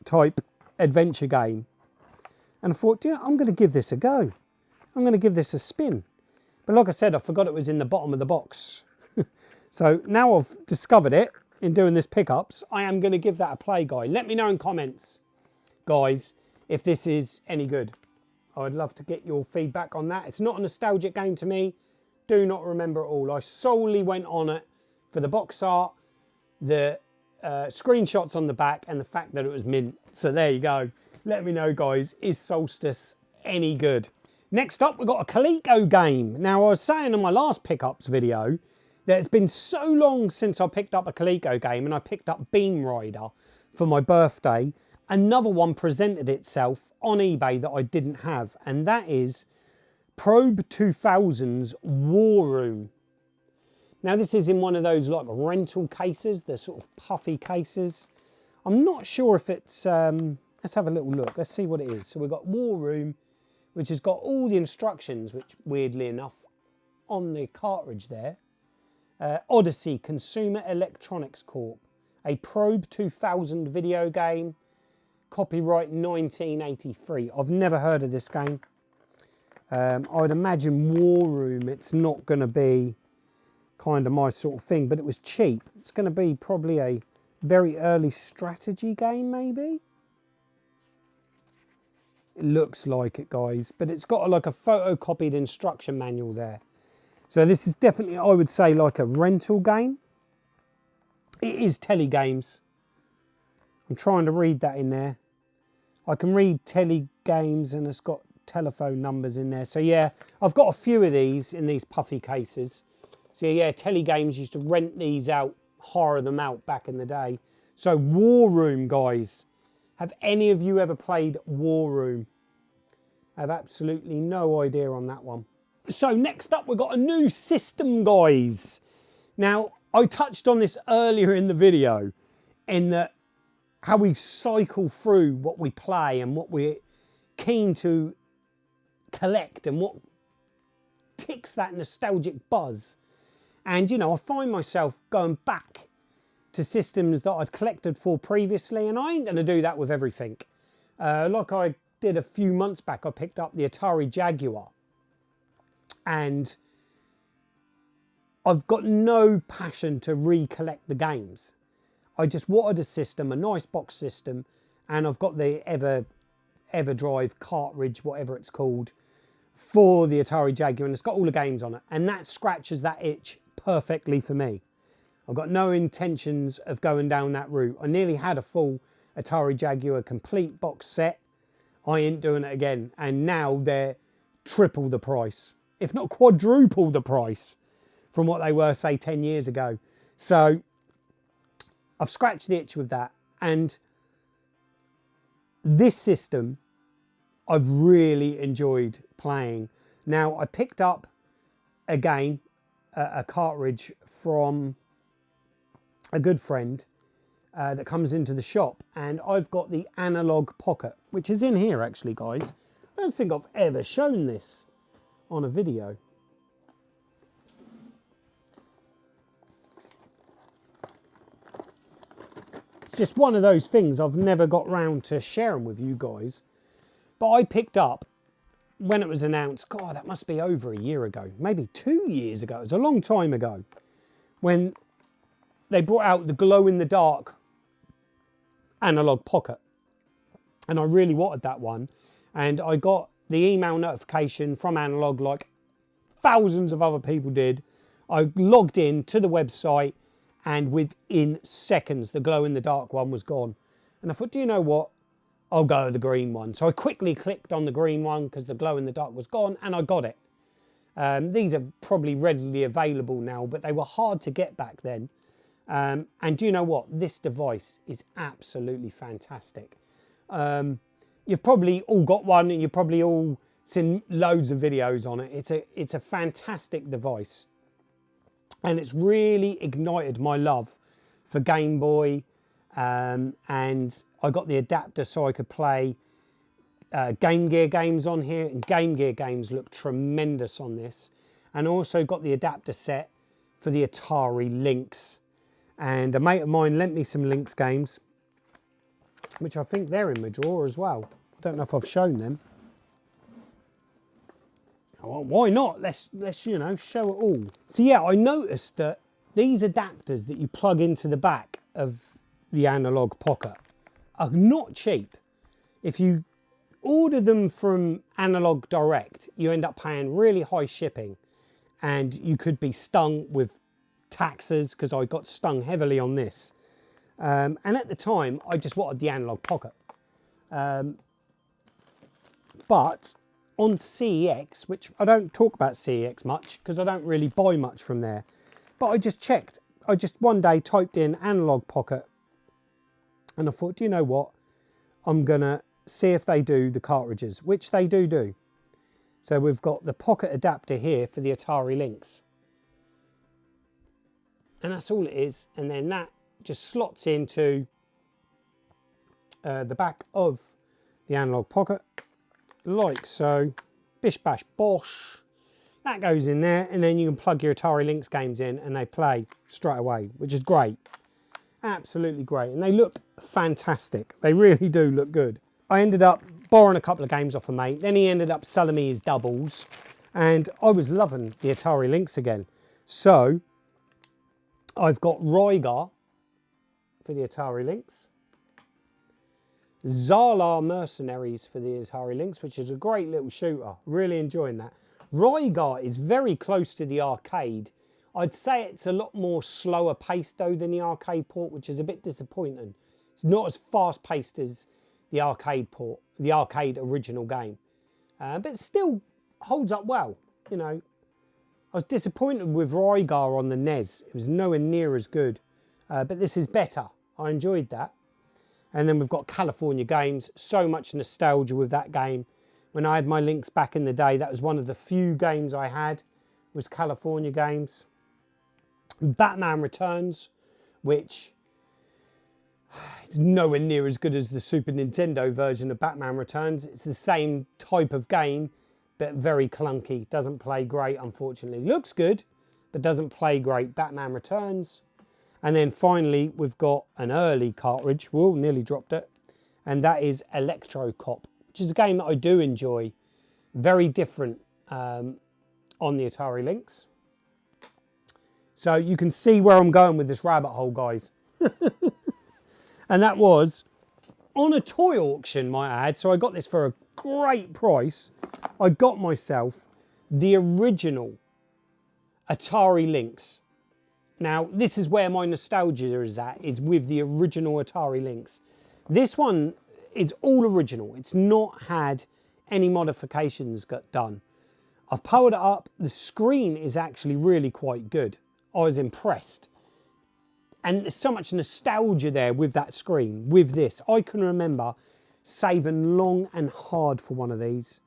type adventure game. And I thought, you know, I'm going to give this a go. I'm going to give this a spin. But like I said, I forgot it was in the bottom of the box. So now I've discovered it in doing this pickups, I am going to give that a play, guy. Let me know in comments, guys, if this is any good. I would love to get your feedback on that. It's not a nostalgic game to me. Do not remember it all. I solely went on it for the box art, the screenshots on the back, and the fact that it was mint. So there you go. Let me know, guys, is Solstice any good? Next up, we've got a Coleco game. Now, I was saying in my last pickups video that it's been so long since I picked up a Coleco game, and I picked up Beam Rider for my birthday. Another one presented itself on eBay that I didn't have, and that is Probe 2000's War Room. Now, this is in one of those like rental cases, the sort of puffy cases. I'm not sure if it's, let's have a little look. Let's see what it is. So we've got War Room, which has got all the instructions, which weirdly enough, on the cartridge there. Odyssey Consumer Electronics Corp. A Probe 2000 video game. Copyright 1983. I've never heard of this game. I'd imagine War Room, it's not going to be kind of my sort of thing, but it was cheap. It's going to be probably a very early strategy game, maybe. It looks like it, guys, but it's got like a photocopied instruction manual there. So this is definitely, I would say, like a rental game. It is Telegames. I'm trying to read that in there. I can read Telegames, and it's got telephone numbers in there. So yeah, I've got a few of these in these puffy cases. So yeah, Telegames used to rent these out, hire them out back in the day. So War Room, guys. Have any of you ever played War Room? I have absolutely no idea on that one. So next up, we've got a new system, guys. Now, I touched on this earlier in the video, in that how we cycle through what we play and what we're keen to collect and what ticks that nostalgic buzz. And, you know, I find myself going back to systems that I'd collected for previously, and I ain't going to do that with everything. Like I did a few months back, I picked up the Atari Jaguar, and I've got no passion to recollect the games. I just wanted a system, a nice box system, and I've got the EverDrive cartridge, whatever it's called, for the Atari Jaguar, and it's got all the games on it, and that scratches that itch perfectly for me. I've got no intentions of going down that route. I nearly had a full Atari Jaguar complete box set. I ain't doing it again, and now they're triple the price, if not quadruple the price from what they were, say, 10 years ago. So I've scratched the itch with that, and this system I've really enjoyed playing. Now, I picked up again a cartridge from a good friend that comes into the shop, and I've got the Analog Pocket, which is in here actually, guys. I don't think I've ever shown this on a video. It's just one of those things I've never got round to sharing with you guys. But I picked up when it was announced, God, that must be over a year ago, maybe 2 years ago. It was a long time ago when they brought out the glow-in-the-dark analog pocket. And I really wanted that one. And I got the email notification from Analog like thousands of other people did. I logged in to the website and within seconds the glow-in-the-dark one was gone. And I thought, do you know what? I'll go with the green one. So I quickly clicked on the green one because the glow-in-the-dark was gone and I got it. These are probably readily available now, but they were hard to get back then. And do you know what? This device is absolutely fantastic. You've probably all got one and you've probably all seen loads of videos on it. It's a fantastic device. And it's really ignited my love for Game Boy. And I got the adapter so I could play Game Gear games on here. And Game Gear games look tremendous on this. And also got the adapter set for the Atari Lynx. And a mate of mine lent me some Lynx games, which I think they're in my drawer as well. I don't know if I've shown them. Well, why not? Let's you know, show it all. So yeah, I noticed that these adapters that you plug into the back of the analog pocket are not cheap. If you order them from Analog Direct, you end up paying really high shipping, and you could be stung with taxes, because I got stung heavily on this. And at the time, I just wanted the analog pocket. But on CEX, which I don't talk about CEX much because I don't really buy much from there, but I just checked. I just one day typed in analog pocket and I thought, do you know what? I'm going to see if they do the cartridges, which they do. So we've got the pocket adapter here for the Atari Lynx. And that's all it is. And then that just slots into the back of the analog pocket, like so. Bish bash bosh. That goes in there, and then you can plug your Atari Lynx games in and they play straight away, which is great. Absolutely great. And they look fantastic. They really do look good. I ended up borrowing a couple of games off a mate. Then he ended up selling me his doubles. And I was loving the Atari Lynx again. So I've got Rygar for the Atari Lynx, Zala Mercenaries for the Atari Lynx, which is a great little shooter. Really enjoying that. Rygar is very close to the arcade. I'd say it's a lot more slower paced though than the arcade port, which is a bit disappointing. It's not as fast paced as the arcade port, the arcade original game, but it still holds up well. You know, I was disappointed with Rygar on the NES. It was nowhere near as good, but this is better. I enjoyed that. And then we've got California Games. So much nostalgia with that game. When I had my Lynx back in the day, that was one of the few games I had, was California Games. Batman Returns, which it's nowhere near as good as the Super Nintendo version of Batman Returns. It's the same type of game, but very clunky. Doesn't play great, unfortunately. Looks good, but doesn't play great. Batman Returns. And then finally, we've got an early cartridge. Whoa, nearly dropped it. And that is Electro Cop, which is a game that I do enjoy. Very different on the Atari Lynx. So you can see where I'm going with this rabbit hole, guys. And that was on a toy auction, might I add. So I got this for a great price. I got myself the original Atari Lynx. Now, this is where my nostalgia is at, is with the original Atari Lynx. This one is all original. It's not had any modifications got done. I've powered it up. The screen is actually really quite good. I was impressed. And there's so much nostalgia there with that screen, with this. I can remember saving long and hard for one of these.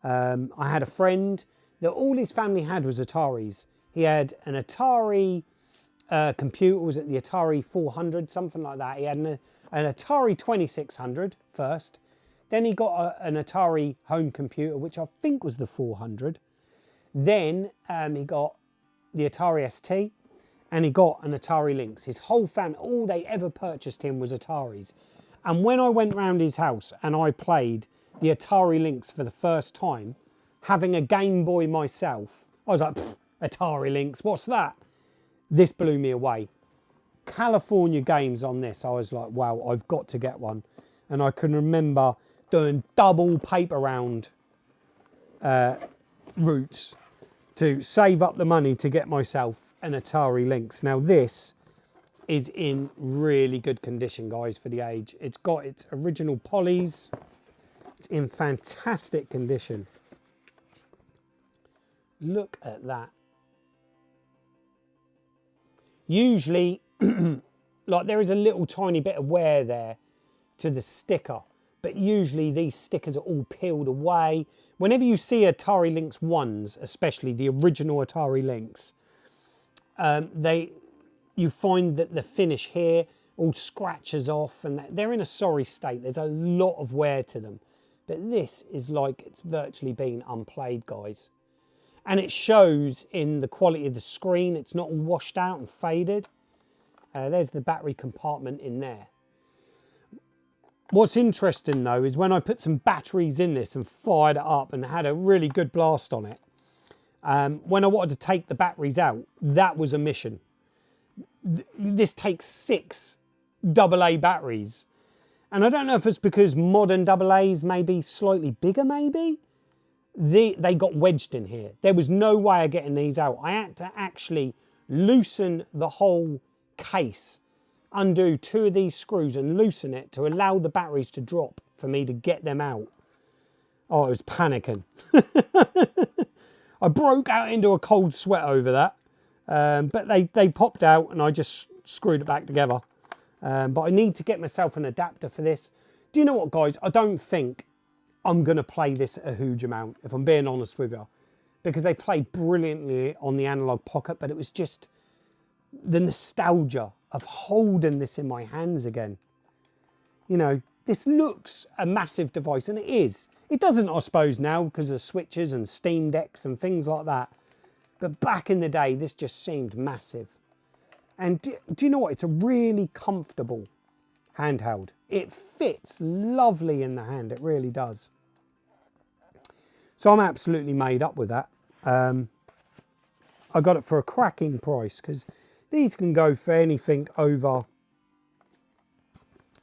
I had a friend that all his family had was Ataris. He had an Atari computer, was it the Atari 400, something like that. He had an Atari 2600 first. Then he got an Atari home computer, which I think was the 400. Then he got the Atari ST, and he got an Atari Lynx. His whole family, all they ever purchased him was Ataris. And when I went round his house and I played the Atari Lynx for the first time, having a Game Boy myself, I was like, Atari Lynx, what's that? This blew me away. California games on this, I was like, wow, I've got to get one. And I can remember doing double paper round routes to save up the money to get myself an Atari Lynx. Now this is in really good condition, guys, for the age. It's got its original polys. It's in fantastic condition. Look at that. Usually, like, there is a little tiny bit of wear there to the sticker, but usually these stickers are all peeled away. Whenever you see Atari Lynx 1s, especially the original Atari Lynx, you find that the finish here all scratches off and they're in a sorry state. There's a lot of wear to them. But this is like it's virtually been unplayed, guys. And it shows in the quality of the screen. It's not all washed out and faded. There's the battery compartment in there. What's interesting though is when I put some batteries in this and fired it up and had a really good blast on it, when I wanted to take the batteries out, that was a mission. This takes 6 AA batteries. And I don't know if it's because modern AA's may be slightly bigger, maybe. They got wedged in here. There was no way of getting these out. I had to actually loosen the whole case, undo 2 of these screws and loosen it to allow the batteries to drop for me to get them out. Oh, I was panicking. I broke out into a cold sweat over that. But they popped out and I just screwed it back together. But I need to get myself an adapter for this. Do you know what, guys? I don't think I'm going to play this a huge amount, if I'm being honest with you. Because they played brilliantly on the Analog Pocket, but it was just the nostalgia of holding this in my hands again. You know, this looks a massive device, and it is. It doesn't, I suppose, now because of switches and Steam Decks and things like that. But back in the day, this just seemed massive. And do you know what? It's a really comfortable handheld. It fits lovely in the hand. It really does. So I'm absolutely made up with that. I got it for a cracking price because these can go for anything over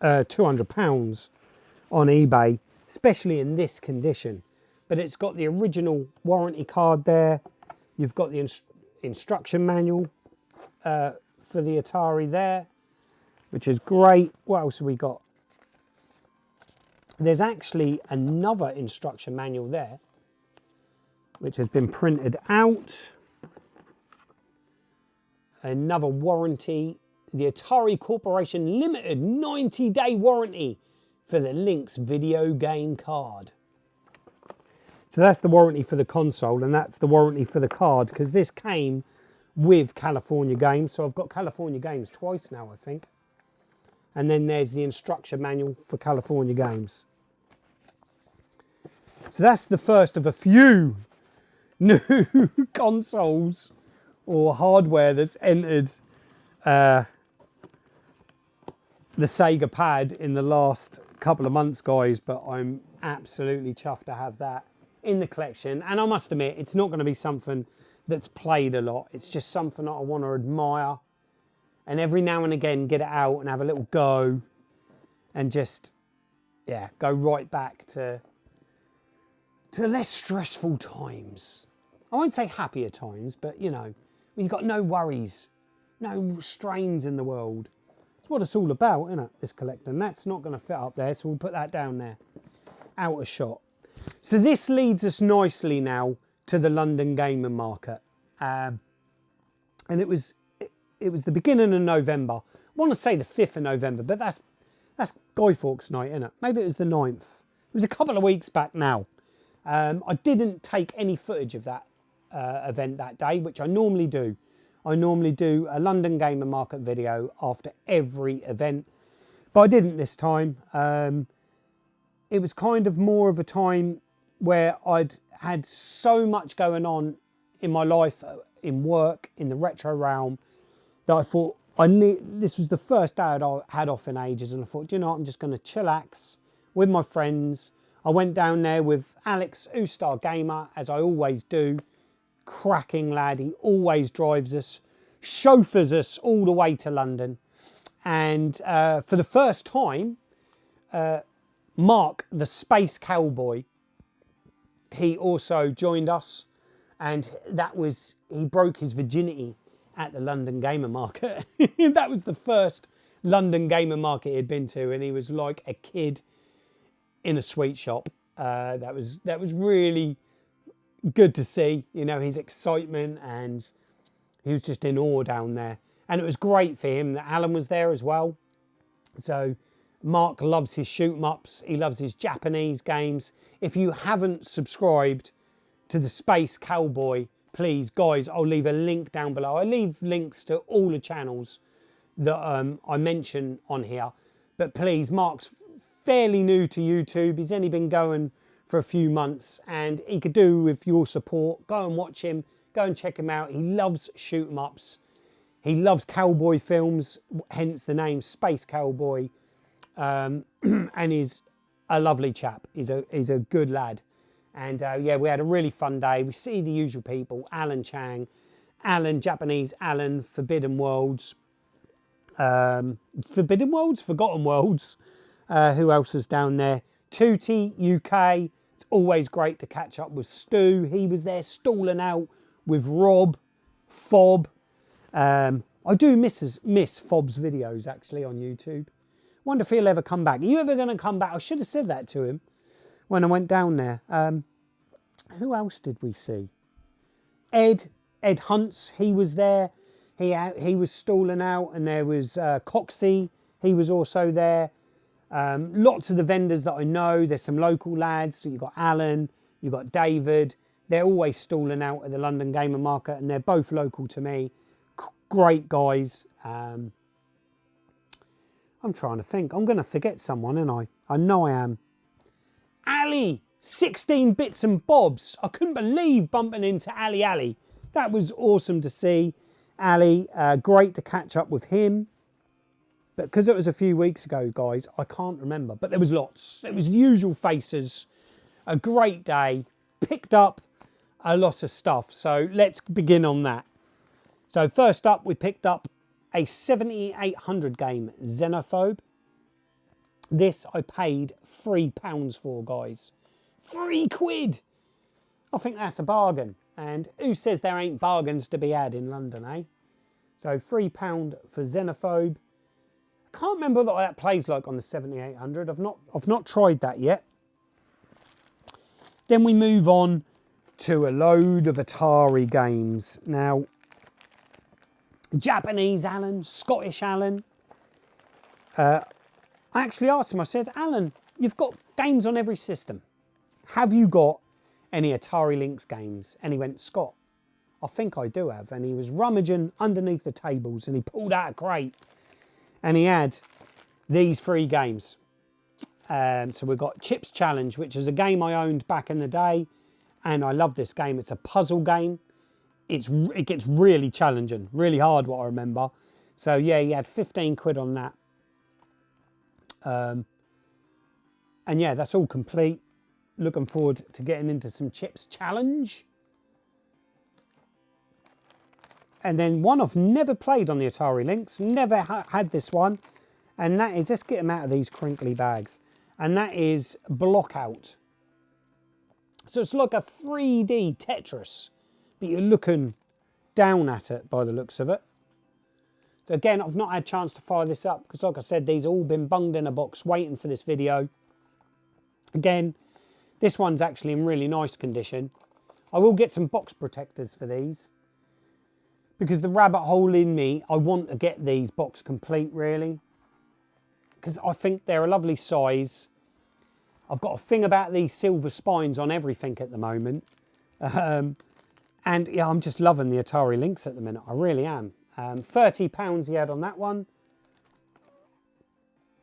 £200 on eBay, especially in this condition. But it's got the original warranty card there. You've got the instruction manual for the Atari there, which is great. What else have we got? There's actually another instruction manual there, which has been printed out. Another warranty. The Atari Corporation Limited 90-day warranty for the Lynx video game card. So that's the warranty for the console, and that's the warranty for the card, because this came with California Games. So I've got California Games twice now, I think. And then there's the instruction manual for California Games. So that's the first of a few new consoles or hardware that's entered the Sega pad in the last couple of months, guys. But I'm absolutely chuffed to have that in the collection. And I must admit, it's not going to be something that's played a lot. It's just something that I want to admire and every now and again get it out and have a little go and just, yeah, go right back to less stressful times. I won't say happier times, but you know, when you've got no worries, no strains in the world. It's what it's all about, isn't it, this collector? And that's not going to fit up there, so we'll put that down there, out of shot. So this leads us nicely now to the London gaming market. And it was the beginning of November. I want to say the 5th of November, but that's Guy Fawkes night, isn't it? Maybe it was the 9th. It was a couple of weeks back now. I didn't take any footage of that event that day, which I normally do. I normally do a London Gamer Market video after every event, but I didn't this time. It was kind of more of a time where I'd had so much going on in my life, in work, in the retro realm, that I thought this was the first day I had off in ages, and I thought, do you know what, I'm just going to chillax with my friends. I went down there with Alex, Ustar Gamer, as I always do. Cracking lad, he always drives us, chauffeurs us all the way to London. And for the first time, Mark, the Space Cowboy, he also joined us. And he broke his virginity at the London Gamer Market. That was the first London Gamer Market he'd been to, and he was like a kid in a sweet shop. That was really good to see, you know, his excitement, and he was just in awe down there. And it was great for him that Alan was there as well. So Mark loves his shoot 'em ups. He loves his Japanese games. If you haven't subscribed to the Space Cowboy, please, guys, I'll leave a link down below. I leave links to all the channels that I mention on here. But please, Mark's fairly new to YouTube. He's only been going for a few months, and he could do with your support. Go and watch him. Go and check him out. He loves shoot 'em ups. He loves cowboy films, hence the name Space Cowboy. And he's a lovely chap. He's a good lad. And yeah, we had a really fun day. We see the usual people: Alan Chang, Alan Japanese, Alan Forbidden Worlds, Forgotten Worlds. Who else was down there? Tootie UK. It's always great to catch up with Stu. He was there stalling out with Rob, Fob. I do miss Fob's videos actually on YouTube. Wonder if he'll ever come back. Are you ever going to come back? I should have said that to him when I went down there. Who else did we see? Ed Hunts, he was there. He was stalling out, and there was Coxie. He was also there. Lots of the vendors that I know. There's some local lads. So you've got Alan, you've got David. They're always stalling out at the London Gamer Market, and they're both local to me. Great guys. I'm trying to think. I'm going to forget someone, and I know I am. Ali, 16 Bits and Bobs. I couldn't believe bumping into Ali. That was awesome to see. Ali, great to catch up with him. But because it was a few weeks ago, guys, I can't remember. But there was lots. It was the usual faces. A great day. Picked up a lot of stuff. So let's begin on that. So first up, we picked up a 7800 game, Xenophobe. This I paid £3 for, guys. £3. I think that's a bargain. And who says there ain't bargains to be had in London, eh? So £3 for Xenophobe. I can't remember what that plays like on the 7800. I've not tried that yet. Then we move on to a load of Atari games. Now, Japanese Alan, Scottish Alan. I actually asked him, I said, Alan, you've got games on every system. Have you got any Atari Lynx games? And he went, Scott, I think I do have. And he was rummaging underneath the tables, and he pulled out a crate, and he had these 3 games. So we've got Chips Challenge, which is a game I owned back in the day, and I love this game. It's a puzzle game. It gets really challenging, really hard, what I remember. So yeah, he had 15 quid on that. And yeah, that's all complete. Looking forward to getting into some Chips Challenge. And then one I've never played on the Atari Lynx, never had this one. And that is, let's get them out of these crinkly bags. And that is Blockout. So it's like a 3D Tetris, but you're looking down at it by the looks of it. So again, I've not had a chance to fire this up because, like I said, these have all been bunged in a box waiting for this video. Again, this one's actually in really nice condition. I will get some box protectors for these because the rabbit hole in me, I want to get these box complete really, because I think they're a lovely size. I've got a thing about these silver spines on everything at the moment. And yeah, I'm just loving the Atari Lynx at the minute. I really am. £30 he had on that one.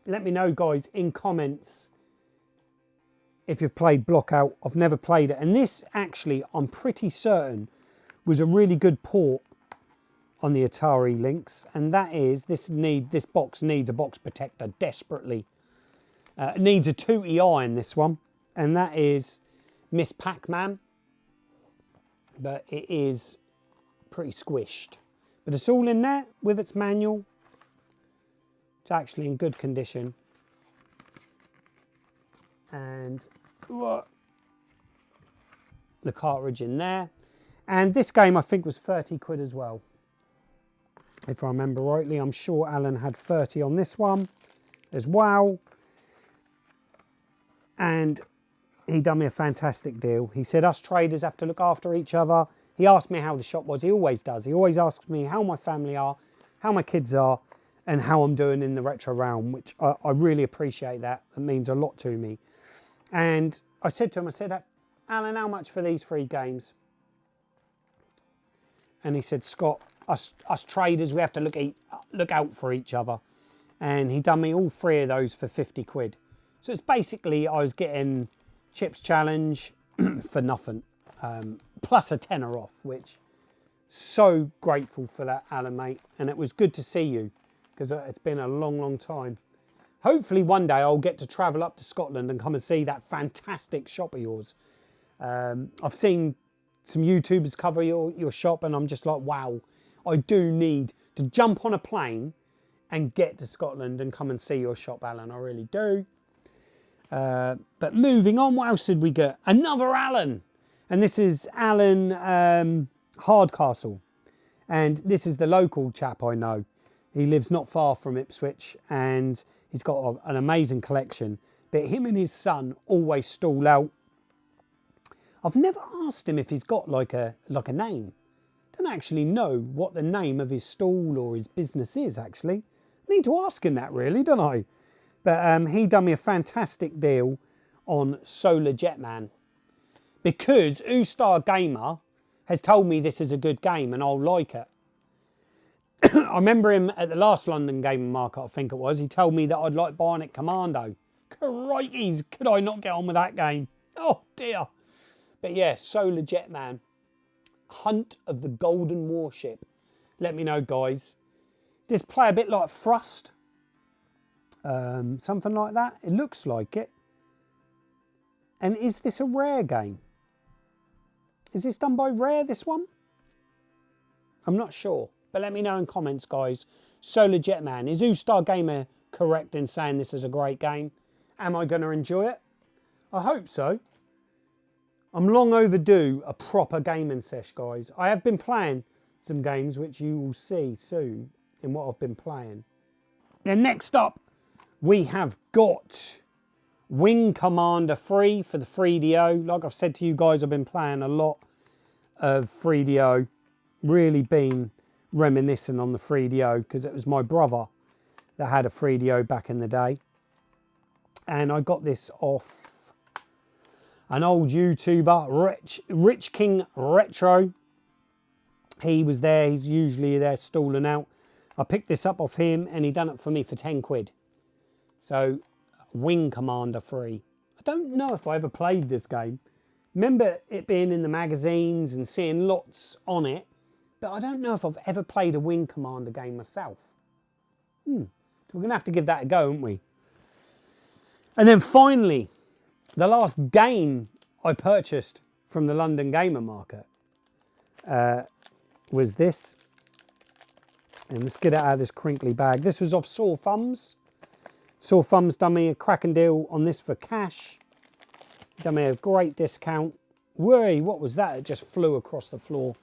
Let me know, guys, in comments if you've played Blockout. I've never played it. And this, actually, I'm pretty certain, was a really good port on the Atari Lynx. And that is, this box needs a box protector desperately. It needs a 2EI in this one. and that is Miss Pac-Man, but it is pretty squished. But it's all in there with its manual. It's actually in good condition. And the cartridge in there. And this game I think was 30 quid as well. If I remember rightly, I'm sure Alan had 30 on this one as well. And he done me a fantastic deal. He said us traders have to look after each other. He asked me how the shop was. He always does. He always asks me how my family are, how my kids are, and how I'm doing in the retro realm, which I really appreciate that. It means a lot to me. And I said to him, I said, Alan, how much for these 3 games? And he said, Scott, us traders, we have to look out for each other. And he done me all 3 of those for 50 quid. So it's basically, I was getting Chips Challenge for nothing. Plus a tenner off, which so grateful for that, Alan, mate. And it was good to see you, because it's been a long time. Hopefully one day I'll get to travel up to Scotland and come and see that fantastic shop of yours. I've seen some YouTubers cover your shop, and I'm just like, wow, I do need to jump on a plane and get to Scotland and come and see your shop, Alan. I really do. But moving on, what else did we get? Another Alan. And this is Alan Hardcastle. And this is the local chap I know. He lives not far from Ipswich, and he's got an amazing collection. But him and his son always stall out. I've never asked him if he's got like a name. Don't actually know what the name of his stall or his business is, actually. Need to ask him that, really, don't I? But he done me a fantastic deal on Solar Jetman, because Ustar Gamer has told me this is a good game and I'll like it. I remember him at the last London Gaming Market, I think it was. He told me that I'd like Bionic Commando. Crikeys, could I not get on with that game? Oh dear. But yeah, Solar Jetman. Hunt of the Golden Warship. Let me know, guys. Does play a bit like Thrust? Something like that. It looks like it. And is this a Rare game? Is this done by Rare, this one? I'm not sure. But let me know in comments, guys. Solar Jetman. Is Ustar Gamer correct in saying this is a great game? Am I going to enjoy it? I hope so. I'm long overdue a proper gaming sesh, guys. I have been playing some games which you will see soon in what I've been playing. Then next up, we have got Wing Commander 3 for the 3DO. Like I've said to you guys, I've been playing a lot of 3DO. Really been reminiscing on the 3DO, because it was my brother that had a 3DO back in the day. And I got this off an old YouTuber, Rich King Retro. He was there. He's usually there stalling out. I picked this up off him, and he done it for me for 10 quid. So, Wing Commander 3. I don't know if I ever played this game. Remember it being in the magazines and seeing lots on it, but I don't know if I've ever played a Wing Commander game myself. So we're going to have to give that a go, aren't we? And then finally, the last game I purchased from the London Gamer Market was this. And let's get it out of this crinkly bag. This was off Sore Thumbs. Sore Thumbs done me a cracking deal on this for cash. Done me a great discount. Whee, what was that? It just flew across the floor.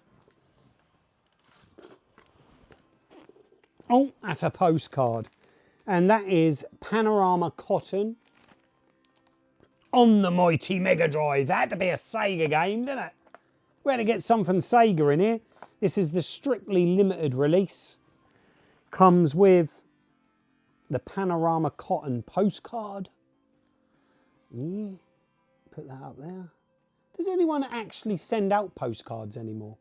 Oh, that's a postcard. And that is Panorama Cotton on the mighty Mega Drive. That had to be a Sega game, didn't it? We had to get something Sega in here. This is the strictly limited release. Comes with the Panorama Cotton postcard. Yeah, put that up there. Does anyone actually send out postcards anymore?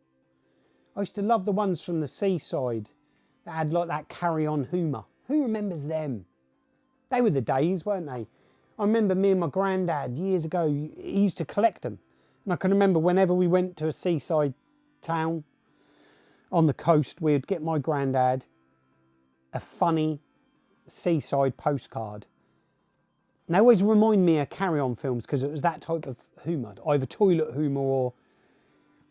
I used to love the ones from the seaside that had like that carry-on humour. Who remembers them? They were the days, weren't they? I remember me and my granddad years ago, he used to collect them. And I can remember whenever we went to a seaside town on the coast, we'd get my granddad a funny seaside postcard. And they always remind me of Carry On films because it was that type of humour, either toilet humour or,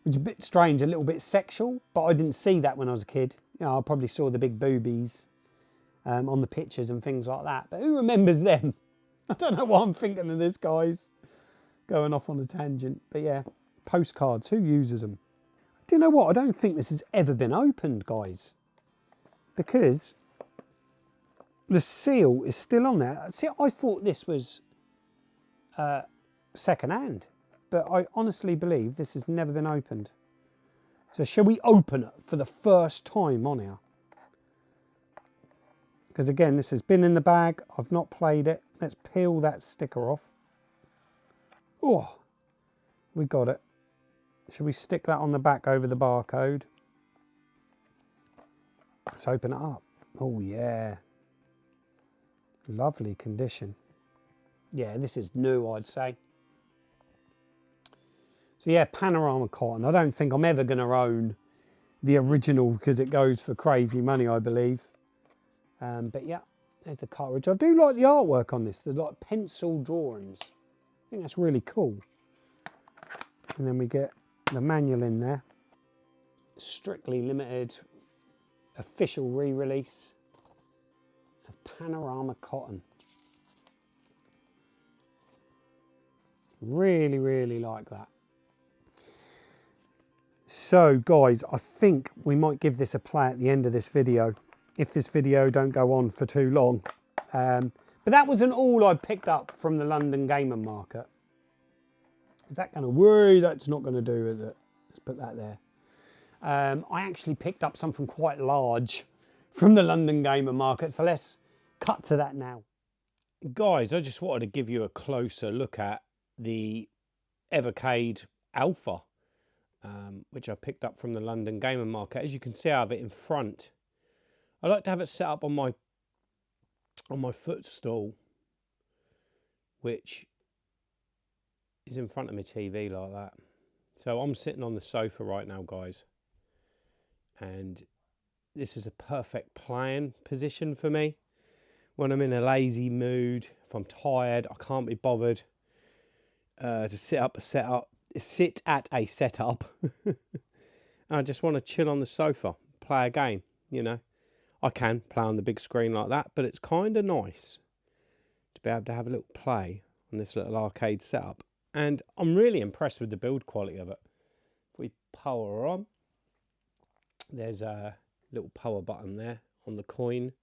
which is a bit strange, a little bit sexual, but I didn't see that when I was a kid. You know, I probably saw the big boobies on the pictures and things like that. But who remembers them? I don't know what I'm thinking of this, guys. Going off on a tangent. But yeah, postcards, who uses them? Do you know what? I don't think this has ever been opened, guys. Because the seal is still on there. See, I thought this was second hand. But I honestly believe this has never been opened. So shall we open it for the first time on here? Because again, this has been in the bag. I've not played it. Let's peel that sticker off. Oh, we got it. Should we stick that on the back over the barcode? Let's open it up. Oh yeah. Lovely condition. Yeah, this is new, I'd say. So yeah, Panorama Cotton. I don't think I'm ever going to own the original because it goes for crazy money, I believe. But yeah, there's the cartridge. I do like the artwork on this. The like pencil drawings. I think that's really cool. And then we get the manual in there. Strictly limited official re-release of Panorama Cotton. Really, really like that. So guys, I think we might give this a play at the end of this video, if this video don't go on for too long. But that wasn't all I picked up from the London Gamer Market. Is that going to worry? That's not going to do, is it? Let's put that there. I actually picked up something quite large from the London Gamer Market, so let's cut to that now. Guys, I just wanted to give you a closer look at the Evercade Alpha, which I picked up from the London Gamer Market. As you can see, I have it in front. I like to have it set up on my footstool, which is in front of my TV like that. So I'm sitting on the sofa right now, guys, and this is a perfect playing position for me when I'm in a lazy mood. If I'm tired, I can't be bothered to sit at a setup and I just want to chill on the sofa, play a game. You know, I can play on the big screen like that, but it's kind of nice to be able to have a little play on this little arcade setup. And I'm really impressed with the build quality of it. If we power on, there's a little power button there on the coin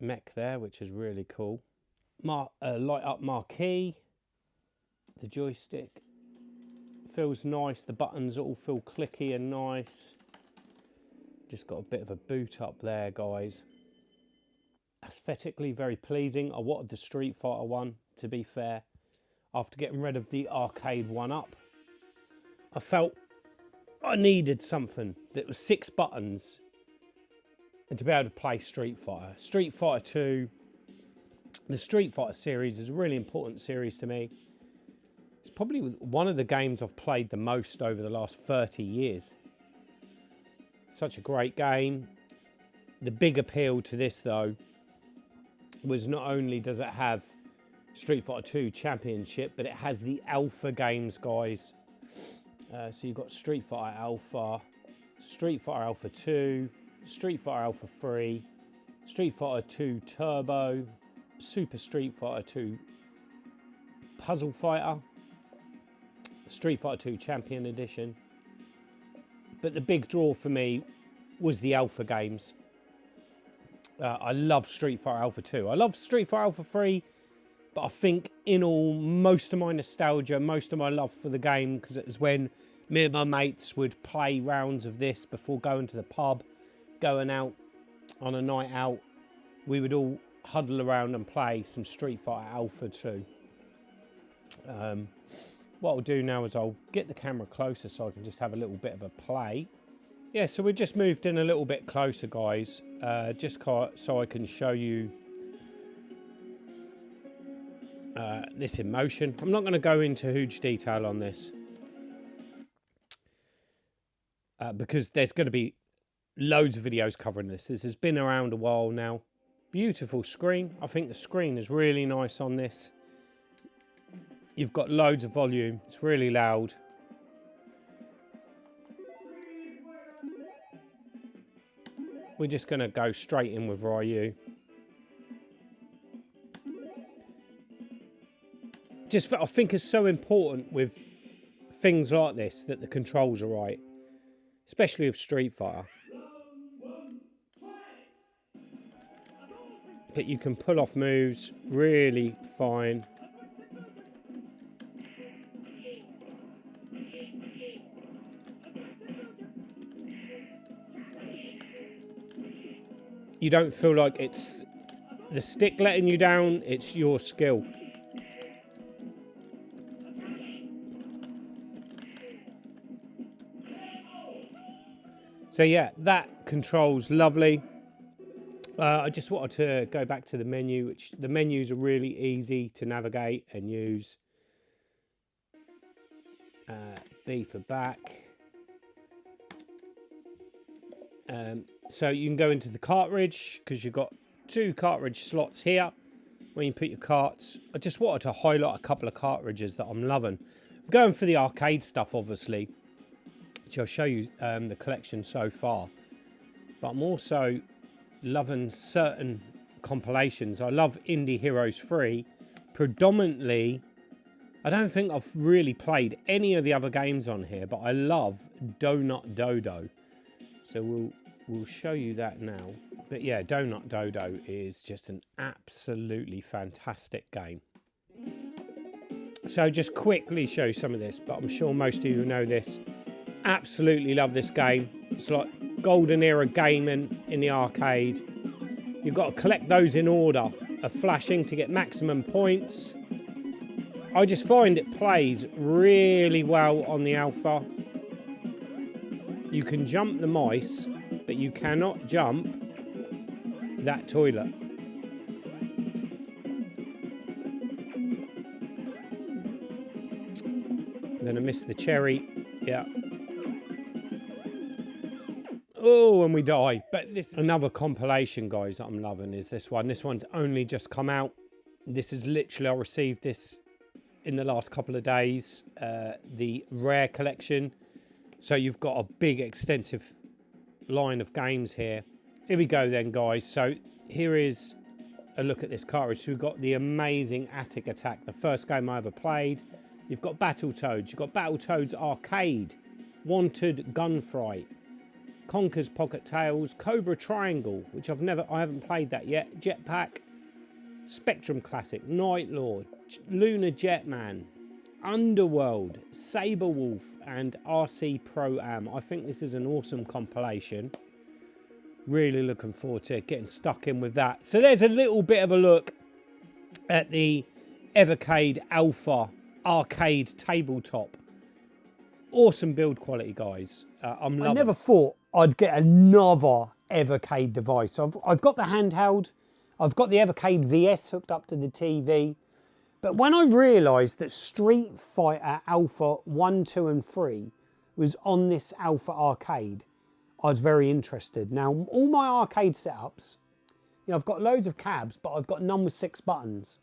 mech there, which is really cool. Light up marquee. The joystick feels nice. The buttons all feel clicky and nice. Just got a bit of a boot up there, guys. Aesthetically very pleasing. I wanted the Street Fighter one, to be fair. After getting rid of the arcade one-up, I felt I needed something that was 6 buttons and to be able to play Street Fighter. Street Fighter 2, the Street Fighter series is a really important series to me. It's probably one of the games I've played the most over the last 30 years. Such a great game. The big appeal to this, though, was not only does it have Street Fighter 2 Championship, but it has the Alpha games, guys. So you've got Street Fighter Alpha, Street Fighter Alpha 2, Street Fighter Alpha 3, Street Fighter 2 Turbo, Super Street Fighter 2 Puzzle Fighter, Street Fighter 2 Champion Edition. But the big draw for me was the Alpha games. I love Street Fighter Alpha 2. I love Street Fighter Alpha 3. But I think in all, most of my nostalgia, most of my love for the game, because it was when me and my mates would play rounds of this before going to the pub, going out on a night out, we would all huddle around and play some Street Fighter Alpha 2. What I'll do now is I'll get the camera closer so I can just have a little bit of a play. Yeah, so we just moved in a little bit closer, guys, just so I can show you this in motion. I'm not going to go into huge detail on this because there's going to be loads of videos covering this. This has been around a while now. Beautiful screen. I think the screen is really nice on this. You've got loads of volume. It's really loud. We're just going to go straight in with Ryu. I think it's so important with things like this that the controls are right, especially with Street Fighter. That you can pull off moves really fine. You don't feel like it's the stick letting you down, it's your skill. So yeah, that controls lovely. I just wanted to go back to the menu, which the menus are really easy to navigate and use. B for back. So you can go into the cartridge because you've got 2 cartridge slots here when you put your carts. I just wanted to highlight a couple of cartridges that I'm loving. I'm going for the arcade stuff, obviously, which I'll show you the collection so far. But I'm also loving certain compilations. I love Indie Heroes 3. Predominantly, I don't think I've really played any of the other games on here, but I love Donut Dodo. So we'll show you that now. But yeah, Donut Dodo is just an absolutely fantastic game. So just quickly show you some of this, but I'm sure most of you know this. Absolutely love this game. It's like golden era gaming in the arcade. You've got to collect those in order of flashing to get maximum points. I just find it plays really well on the Alpha. You can jump the mice, but you cannot jump that toilet. I'm going to miss the cherry. Yeah. Oh, and we die. But this another compilation, guys, that I'm loving is this one. This one's only just come out. This is literally, I received this in the last couple of days. The Rare collection. So you've got a big, extensive line of games here. Here we go then, guys. So here is a look at this cartridge. So we've got the amazing Attic Attack, the first game I ever played. You've got Battletoads. You've got Battletoads Arcade, Wanted Gunfight, Conker's Pocket Tales, Cobra Triangle, which I haven't played that yet. Jetpack, Spectrum Classic, Night Lord, Lunar Jetman, Underworld, Saber Wolf, and RC Pro Am. I think this is an awesome compilation. Really looking forward to getting stuck in with that. So there's a little bit of a look at the Evercade Alpha arcade tabletop. Awesome build quality, guys. I'm loving it. I never thought I'd get another Evercade device. I've got the handheld. I've got the Evercade VS hooked up to the TV. But when I realised that Street Fighter Alpha 1, 2 and 3 was on this Alpha arcade, I was very interested. Now, all my arcade setups, you know, I've got loads of cabs, but I've got none with 6 buttons.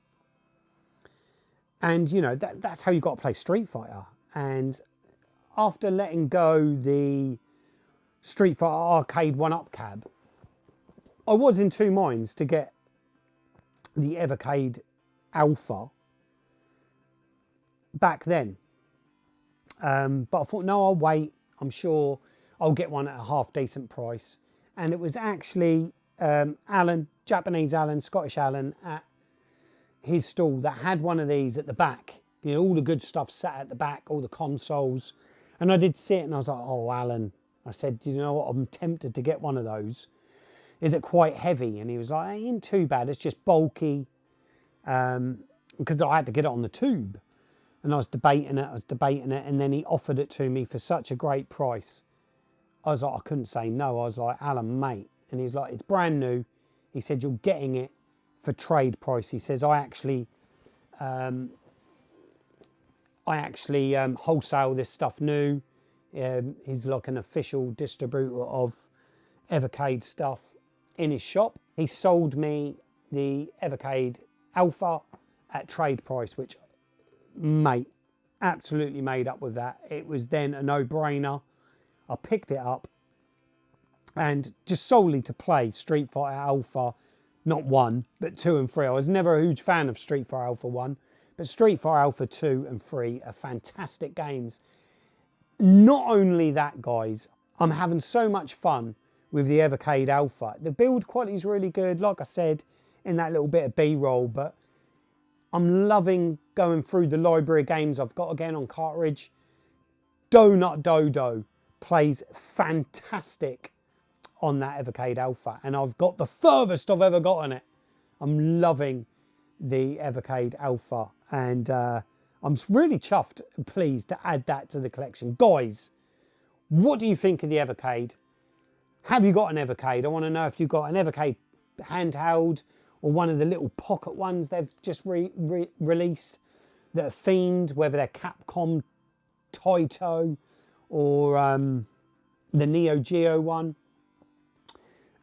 And, you know, that's how you got to play Street Fighter. And after letting go the Street Fighter Arcade 1-up cab, I was in 2 minds to get the Evercade Alpha back then. But I thought, no, I'll wait. I'm sure I'll get one at a half decent price. And it was actually Alan, Japanese Alan, Scottish Alan at his stall that had one of these at the back. You know, all the good stuff sat at the back, all the consoles. And I did sit and I was like, oh, Alan. I said, you know what, I'm tempted to get one of those. Is it quite heavy? And he was like, it ain't too bad. It's just bulky. Because I had to get it on the tube. And I was debating it. And then he offered it to me for such a great price. I was like, I couldn't say no. I was like, Alan, mate. And he's like, it's brand new. He said, you're getting it for trade price. He says, I actually wholesale this stuff new. He's like an official distributor of Evercade stuff in his shop. he sold me the Evercade Alpha at trade price, which, mate, absolutely made up with that. It was then a no-brainer. I picked it up, and just solely to play Street Fighter Alpha, not 1, but 2 and 3. I was never a huge fan of Street Fighter Alpha 1, but Street Fighter Alpha 2 and 3 are fantastic games. Not only that, guys, I'm having so much fun with the Evercade Alpha. The build quality is really good, like I said, in that little bit of B-roll, but I'm loving going through the library of games I've got again on cartridge. Donut Dodo plays fantastic on that Evercade Alpha, and I've got the furthest I've ever got on it. I'm loving the Evercade Alpha, and I'm really chuffed and pleased to add that to the collection. Guys, what do you think of the Evercade? Have you got an Evercade? I want to know if you've got an Evercade handheld or one of the little pocket ones they've just released that are themed, whether they're Capcom, Taito, or the Neo Geo one.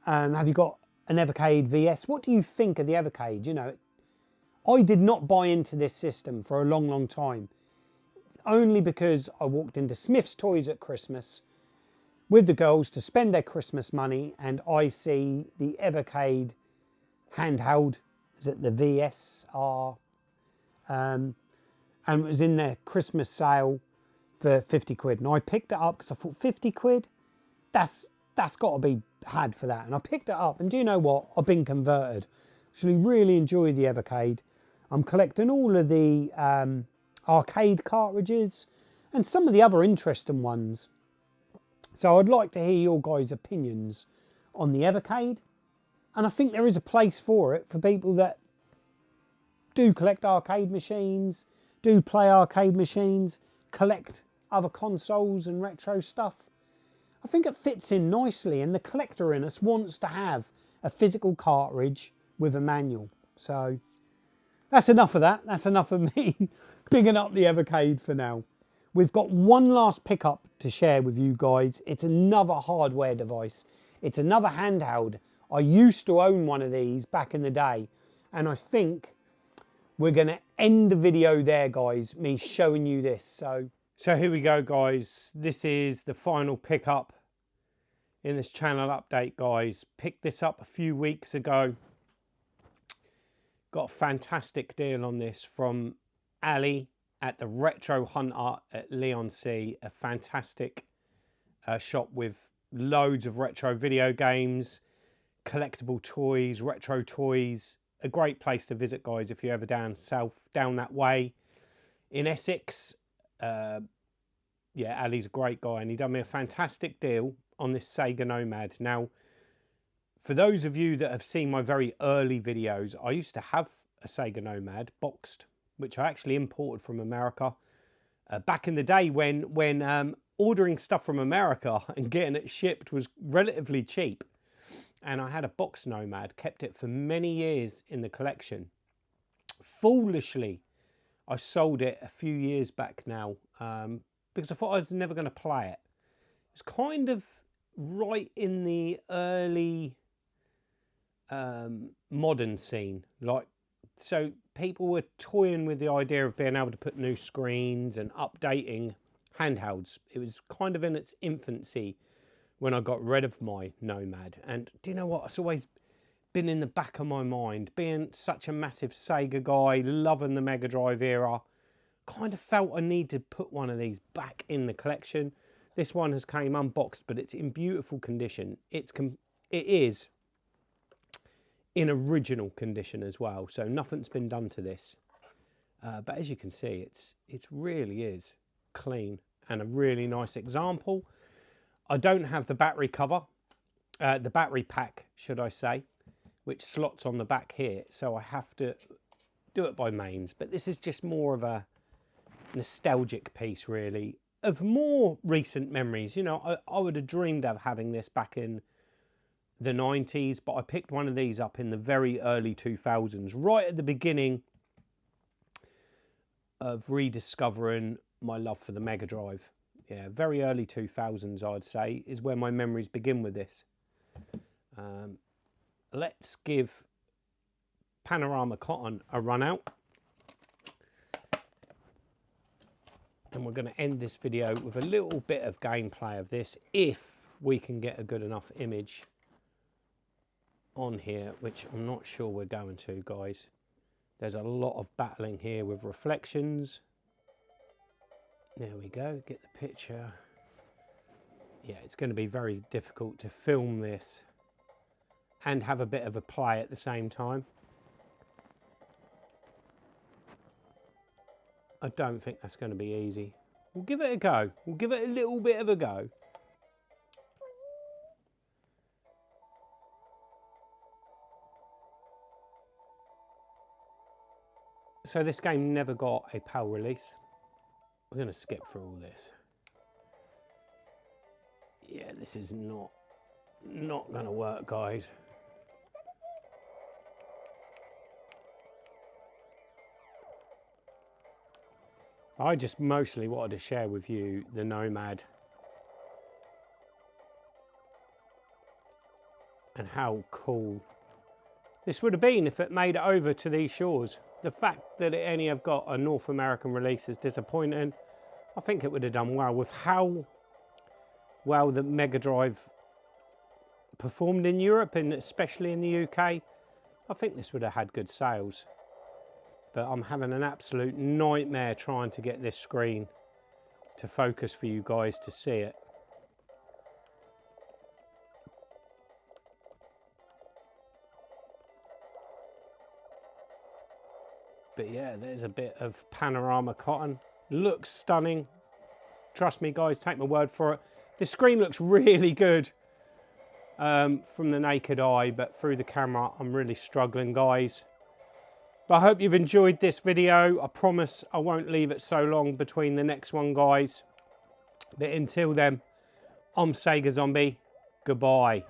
Have you got an Evercade VS? What do you think of the Evercade? You know, I did not buy into this system for a long, long time. Only because I walked into Smith's Toys at Christmas with the girls to spend their Christmas money, and I see the Evercade handheld, is it the VSR? And it was in their Christmas sale for 50 quid. And I picked it up because I thought 50 quid, that's got to be had for that. And I picked it up, and do you know what? I've been converted. Actually really enjoy the Evercade. I'm collecting all of the arcade cartridges and some of the other interesting ones. So I'd like to hear your guys' opinions on the Evercade. And I think there is a place for it for people that do collect arcade machines, do play arcade machines, collect other consoles and retro stuff. I think it fits in nicely, and the collector in us wants to have a physical cartridge with a manual. So that's enough of that. That's enough of me bigging up the Evercade for now. We've got one last pickup to share with you guys. It's another hardware device. It's another handheld. I used to own one of these back in the day, and I think we're going to end the video there, guys, me showing you this. So here we go, guys. This is the final pickup in this channel update, guys. Picked this up a few weeks ago. Got a fantastic deal on this from Ali at the Retro Hunter at Leigh-on-Sea. A fantastic shop with loads of retro video games, collectible toys, retro toys. A great place to visit, guys, if you're ever down south, down that way in Essex. Yeah, Ali's a great guy, and he done me a fantastic deal on this Sega Nomad. Now, for those of you that have seen my very early videos, I used to have a Sega Nomad boxed, which I actually imported from America back in the day when ordering stuff from America and getting it shipped was relatively cheap. And I had a box Nomad, kept it for many years in the collection. Foolishly, I sold it a few years back now because I thought I was never going to play it. It's kind of right in the early modern scene, so people were toying with the idea of being able to put new screens and updating handhelds. It was kind of in its infancy when I got rid of my Nomad. And do you know what? It's always been in the back of my mind, being such a massive Sega guy, loving the Mega Drive era, kind of felt I need to put one of these back in the collection. This one has came unboxed, but it's in beautiful condition. It is in original condition as well, so nothing's been done to this. But as you can see, it really is clean and a really nice example. I don't have the battery cover, the battery pack, should I say, which slots on the back here, so I have to do it by mains. But this is just more of a nostalgic piece, really, of more recent memories. You know, I would have dreamed of having this back in the 90s, but I picked one of these up in the very early 2000s, right at the beginning of rediscovering my love for the Mega Drive. Yeah, very early 2000s, I'd say, is where my memories begin with this. let's give Panorama Cotton a run out. And we're going to end this video with a little bit of gameplay of this, if we can get a good enough image on here, which I'm not sure we're going to, guys. There's a lot of battling here with reflections. There we go, get the picture. Yeah, it's going to be very difficult to film this and have a bit of a play at the same time. I don't think that's going to be easy. We'll give it a go. We'll give it a little bit of a go. So this game never got a PAL release. We're going to skip through all this. Yeah, this is not going to work, guys. I just mostly wanted to share with you the Nomad and how cool this would have been if it made it over to these shores. The fact that it only have got a North American release is disappointing. I think it would have done well with how well the Mega Drive performed in Europe and especially in the UK. I think this would have had good sales. But I'm having an absolute nightmare trying to get this screen to focus for you guys to see it. But yeah, there's a bit of Panorama Cotton. Looks stunning. Trust me, guys, take my word for it. This screen looks really good from the naked eye, but through the camera, I'm really struggling, guys. But I hope you've enjoyed this video. I promise I won't leave it so long between the next one, guys. But until then, I'm Sega Zombie. Goodbye.